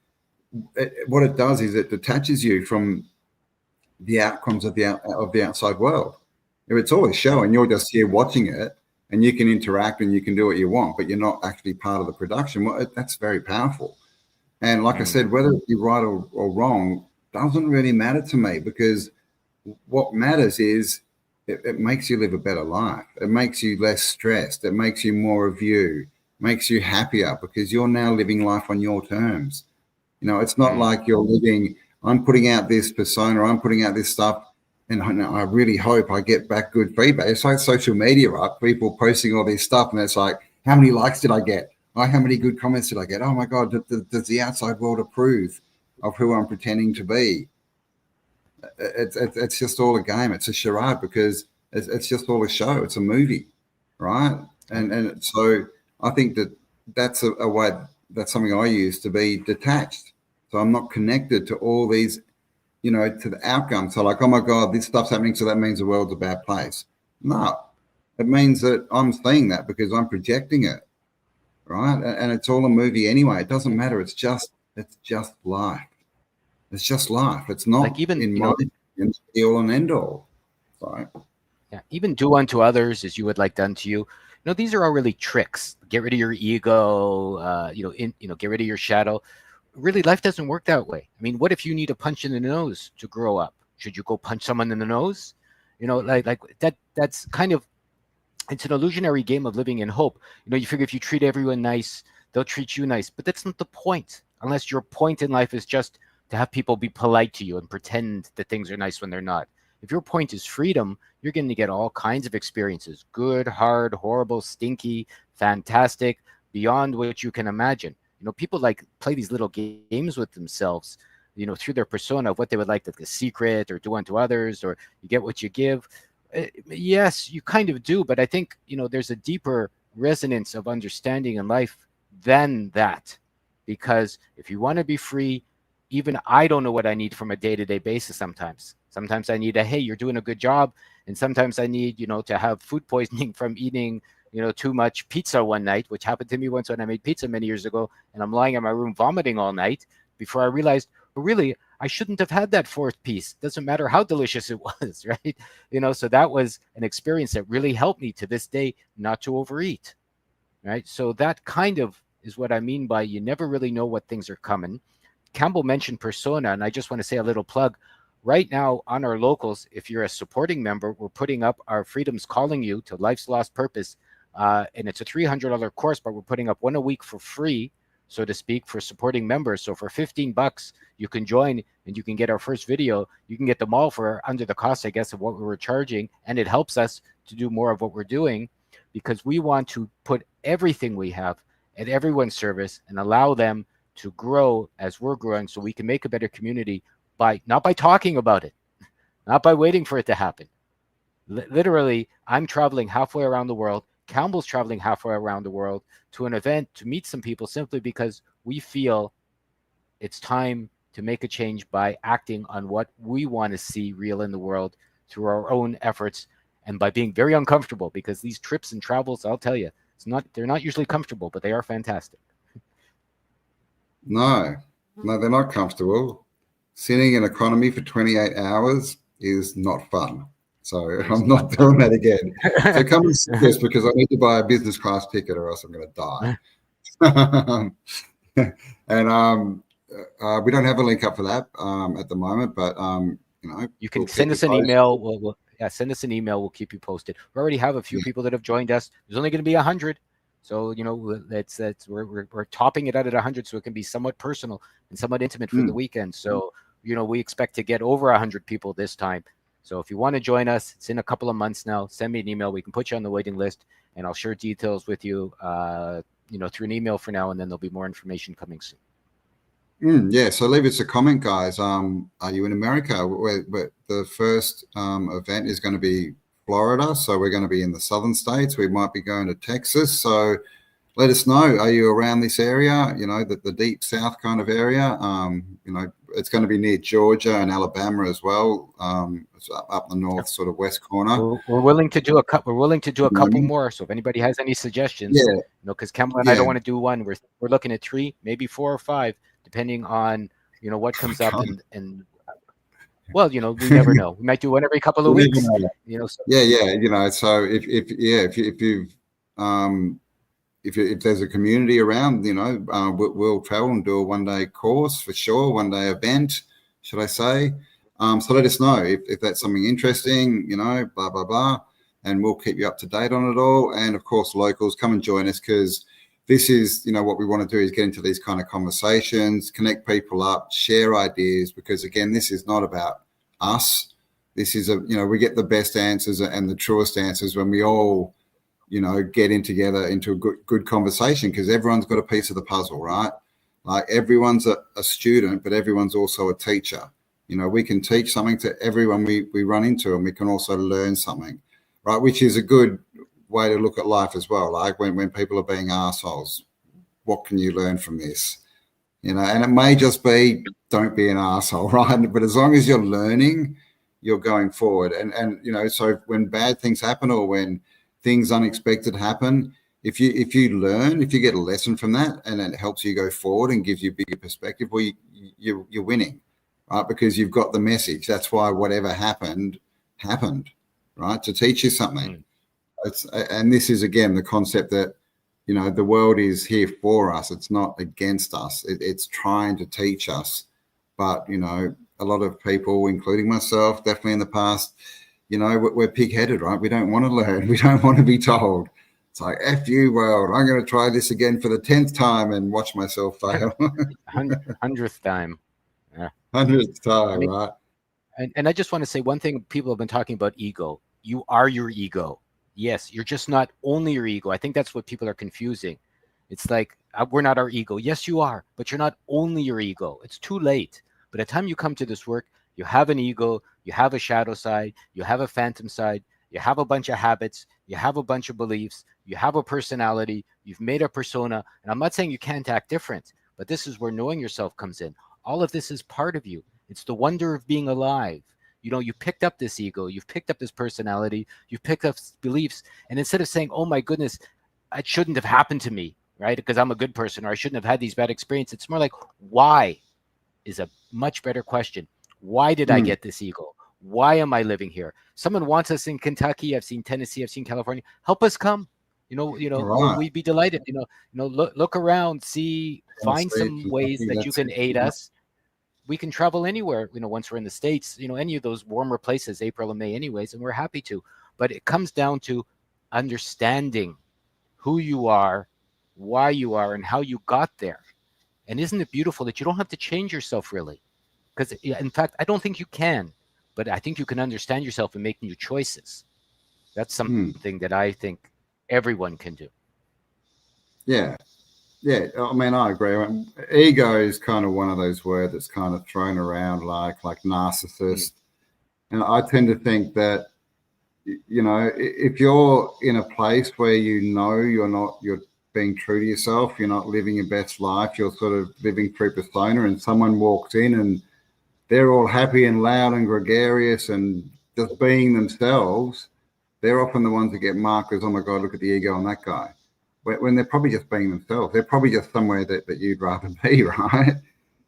what it does is it detaches you from the outcomes of the outside world. If it's all a show and you're just here watching it and you can interact and you can do what you want, but you're not actually part of the production, well, that's very powerful. And like I said, whether it be right or wrong doesn't really matter to me, because what matters is it makes you live a better life. It makes you less stressed. It makes you more of you, makes you happier, because you're now living life on your terms. It's not like you're living, I'm putting out this persona, I'm putting out this stuff, and I really hope I get back good feedback. It's like social media, right? People posting all this stuff, and it's like, how many likes did I get? How many good comments did I get? Oh my God, does the outside world approve of who I'm pretending to be? It's just all a game. It's a charade, because it's just all a show. It's a movie, right? And so I think that's a way, that's something I use to be detached. So I'm not connected to all these, to the outcome. So like, oh my God, this stuff's happening, so that means the world's a bad place. No, it means that I'm seeing that because I'm projecting it, right? And it's all a movie anyway. It doesn't matter. It's just life. It's just life. It's not, like, even in my opinion, the all and end all. Right? Yeah, even do unto others as you would like done to you. These are all really tricks. Get rid of your ego. Get rid of your shadow. Really, life doesn't work that way. I mean, what if you need a punch in the nose to grow up? Should you go punch someone in the nose? Like that. That's kind of, it's an illusionary game of living in hope. You figure if you treat everyone nice, they'll treat you nice. But that's not the point. Unless your point in life is just to have people be polite to you and pretend that things are nice when they're not. If your point is freedom, you're going to get all kinds of experiences: good, hard, horrible, stinky, fantastic, beyond what you can imagine. People like play these little games with themselves, through their persona of what they would like, the secret, or do unto others, or you get what you give. Yes, you kind of do, but I think, there's a deeper resonance of understanding in life than that. Because if you want to be free, even I don't know what I need from a day-to-day basis sometimes. Sometimes I need hey, you're doing a good job. And sometimes I need, to have food poisoning from eating, too much pizza one night, which happened to me once when I made pizza many years ago. And I'm lying in my room vomiting all night before I realized, well, really, I shouldn't have had that fourth piece. Doesn't matter how delicious it was, right? So that was an experience that really helped me to this day not to overeat, right? So that kind of is what I mean by you never really know what things are coming. Campbell mentioned persona, and I just want to say a little plug. Right now on our locals, if you're a supporting member, we're putting up our Freedom's Calling You to Life's Lost Purpose. And it's a $300 course, but we're putting up one a week for free, so to speak, for supporting members. So for $15, you can join and you can get our first video. You can get them all for under the cost, I guess, of what we were charging. And it helps us to do more of what we're doing, because we want to put everything we have at everyone's service and allow them to grow as we're growing, so we can make a better community not by talking about it, not by waiting for it to happen. Literally, I'm traveling halfway around the world. Campbell's traveling halfway around the world to an event to meet some people, simply because we feel it's time to make a change by acting on what we want to see real in the world through our own efforts, and by being very uncomfortable, because these trips and travels, I'll tell you, they're not usually comfortable, but they are fantastic. No, they're not comfortable. Sitting in economy for 28 hours is not fun. So I'm not doing that again. So come and see this, because I need to buy a business class ticket or else I'm going to die. And we don't have a link up for that at the moment, but you can send us an email. Send us an email. We'll keep you posted. We already have a few people that have joined us. There's only going to be 100. So, we're topping it out at 100, so it can be somewhat personal and somewhat intimate for the weekend. So, we expect to get over 100 people this time. So if you want to join us, it's in a couple of months now. Send me an email. We can put you on the waiting list, and I'll share details with you, through an email for now, and then there'll be more information coming soon. Yeah, so leave us a comment, guys. Are you in America? Where the first event is going to be Florida, so we're going to be in the southern states. We might be going to Texas, so let us know. Are you around this area? The deep south kind of area. It's going to be near Georgia and Alabama as well. It's up the north, sort of west corner. We're willing to do a couple. We're willing to do a couple more. So if anybody has any suggestions, because Kamala and I don't want to do one. We're looking at 3, maybe 4 or 5, depending on what comes up and. Well, we never know. We might do one every couple of weeks. So. So if there's a community around, we'll travel and do a 1-day course for sure, 1-day event, should I say? So let us know if that's something interesting, blah, blah, blah, and we'll keep you up to date on it all. And of course, locals, come and join us, because this is, what we want to do is get into these kind of conversations, connect people up, share ideas, because again, this is not about us. This is we get the best answers and the truest answers when we all, get in together into a good conversation, because everyone's got a piece of the puzzle, right? Like everyone's a student, but everyone's also a teacher. We can teach something to everyone we run into, and we can also learn something, right? Which is a good way to look at life as well. Like when people are being assholes, what can you learn from this? And it may just be, don't be an asshole, right? But as long as you're learning, you're going forward. And so when bad things happen, or when things unexpected happen, if you learn, if you get a lesson from that, and it helps you go forward and gives you a bigger perspective, well, you're winning, right? Because you've got the message. That's why whatever happened, right? To teach you something. And this is, again, the concept that, the world is here for us. It's not against us. It's trying to teach us. But, a lot of people, including myself, definitely in the past, we're pig-headed, right? We don't want to learn. We don't want to be told. It's like, F you, world. I'm going to try this again for the 10th time and watch myself fail. 100th time. Yeah. 100th time, right? And I just want to say one thing. People have been talking about ego. You are your ego. Yes, you're just not only your ego. I think that's what people are confusing. It's like, we're not our ego. Yes, you are, but you're not only your ego. It's too late. By the time you come to this work, you have an ego, you have a shadow side, you have a phantom side, you have a bunch of habits, you have a bunch of beliefs, you have a personality, you've made a persona. And I'm not saying you can't act different, but this is where knowing yourself comes in. All of this is part of you. It's the wonder of being alive. You picked up this ego, you've picked up this personality, you've picked up beliefs. And instead of saying, oh my goodness, it shouldn't have happened to me, right? Because I'm a good person, or I shouldn't have had these bad experiences. It's more like, why is a much better question. Why did I get this ego? Why am I living here? Someone wants us in Kentucky. I've seen Tennessee. I've seen California. Help us come. Right. We'd be delighted. Look around, find some ways that you can aid us. We can travel anywhere, once we're in the States, any of those warmer places, April and May anyways, and we're happy to. But it comes down to understanding who you are, why you are, and how you got there. And isn't it beautiful that you don't have to change yourself, really? Because, in fact, I don't think you can. But I think you can understand yourself and make new choices. That's something that I think everyone can do. Yeah. I mean, I agree. Ego is kind of one of those words that's kind of thrown around like narcissist. And I tend to think that, if you're in a place where you're being true to yourself, you're not living your best life, you're sort of living through persona, and someone walks in and they're all happy and loud and gregarious and just being themselves, they're often the ones that get marked as, oh my God, look at the ego on that guy. When they're probably just being themselves. They're probably just somewhere that you'd rather be, right?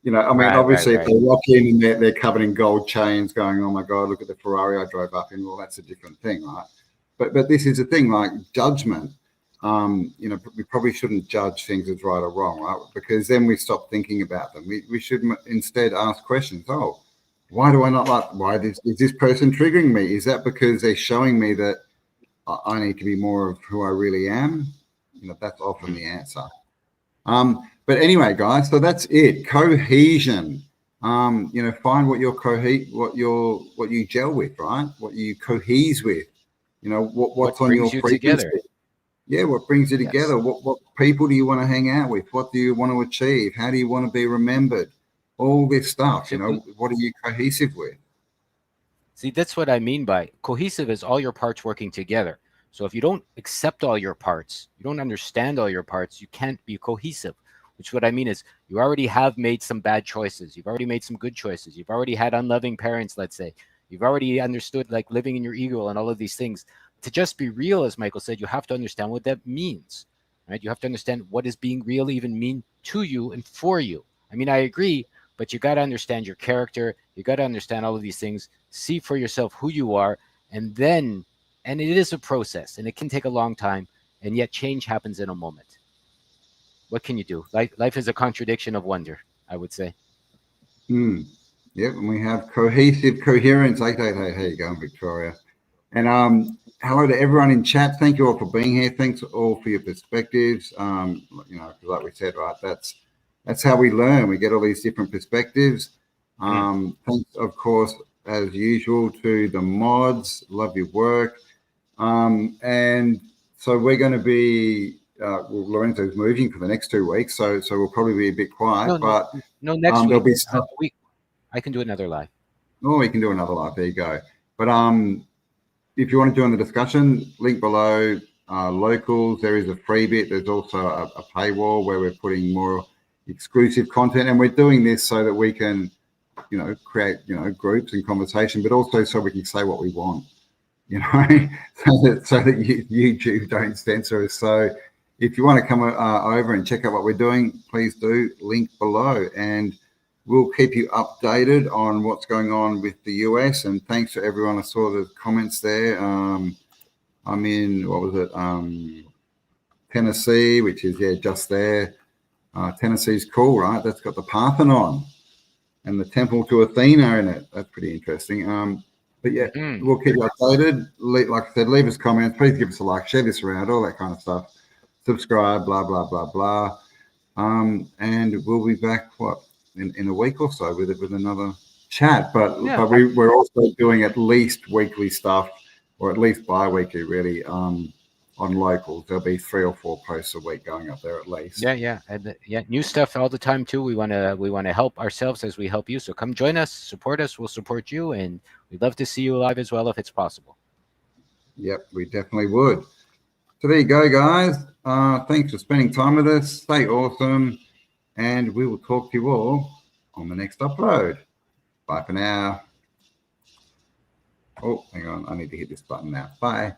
Obviously, if they walk in and they're covered in gold chains going, oh my God, look at the Ferrari I drove up in, well, that's a different thing, right? But this is the thing, like judgment. We probably shouldn't judge things as right or wrong, right? Because then we stop thinking about them. We should instead ask questions. Oh, why do I not like? Why is this person triggering me? Is that because they're showing me that I need to be more of who I really am? That's often the answer. But anyway, guys, so that's it. Cohesion. Find what you gel with, right? What you cohese with, what's What on your brings you together? frequency. Yeah, what brings you Yes. together? What people do you want to hang out with? What do you want to achieve? How do you want to be remembered? All this stuff, So what are you cohesive with? see, that's what I mean by cohesive is all your parts working together. So if you don't accept all your parts, you don't understand all your parts, you can't be cohesive. Which what I mean is you already have made some bad choices. You've already made some good choices. You've already had unloving parents, let's say. You've already understood like living in your ego and all of these things. To just be real, as Michael said, you have to understand what that means. Right? You have to understand what does being real even mean to you and for you. I mean, I agree, but you got to understand your character. You got to understand all of these things, see for yourself who you are, and then, and it is a process and it can take a long time, and yet change happens in a moment. What can you do? Life is a contradiction of wonder, I would say. Mm. Yep, and we have cohesive coherence. Hey, how you going, Victoria? And hello to everyone in chat. Thank you all for being here. Thanks all for your perspectives. Because like we said, right, that's how we learn. We get all these different perspectives. Thanks, of course, as usual, to the mods. Love your work. And so we're going to be. Lorenzo's moving for the next 2 weeks, so we'll probably be a bit quiet. No, no, But no. Next there'll week, be stuff. I can do another live. Oh, we can do another live. There you go. But if you want to join the discussion, link below. Locals, there is a free bit. There's also a paywall where we're putting more exclusive content, and we're doing this so that we can, create, groups and conversation, but also so we can say what we want, so that YouTube don't censor us. So if you want to come over and check out what we're doing, please do. Link below, and we'll keep you updated on what's going on with the US. And thanks to everyone. I saw the comments there. I'm in, what was it? Tennessee, which is, just there. Tennessee's cool, right? That's got the Parthenon and the temple to Athena in it. That's pretty interesting. But yeah, we'll keep you updated. Like I said, leave us comments. Please give us a like, share this around, all that kind of stuff. Subscribe, blah, blah, blah, blah. And we'll be back, in a week or so with another chat. But we're also doing at least weekly stuff, or at least bi-weekly, really, on locals. There'll be 3 or 4 posts a week going up there at least. Yeah, and new stuff all the time too. We want to help ourselves as we help you. So come join us, support us. We'll support you, and we'd love to see you live as well if it's possible. Yep, we definitely would. So there you go, guys. Thanks for spending time with us. Stay awesome, and we will talk to you all on the next upload. Bye for now. Oh, hang on. I need to hit this button now. Bye.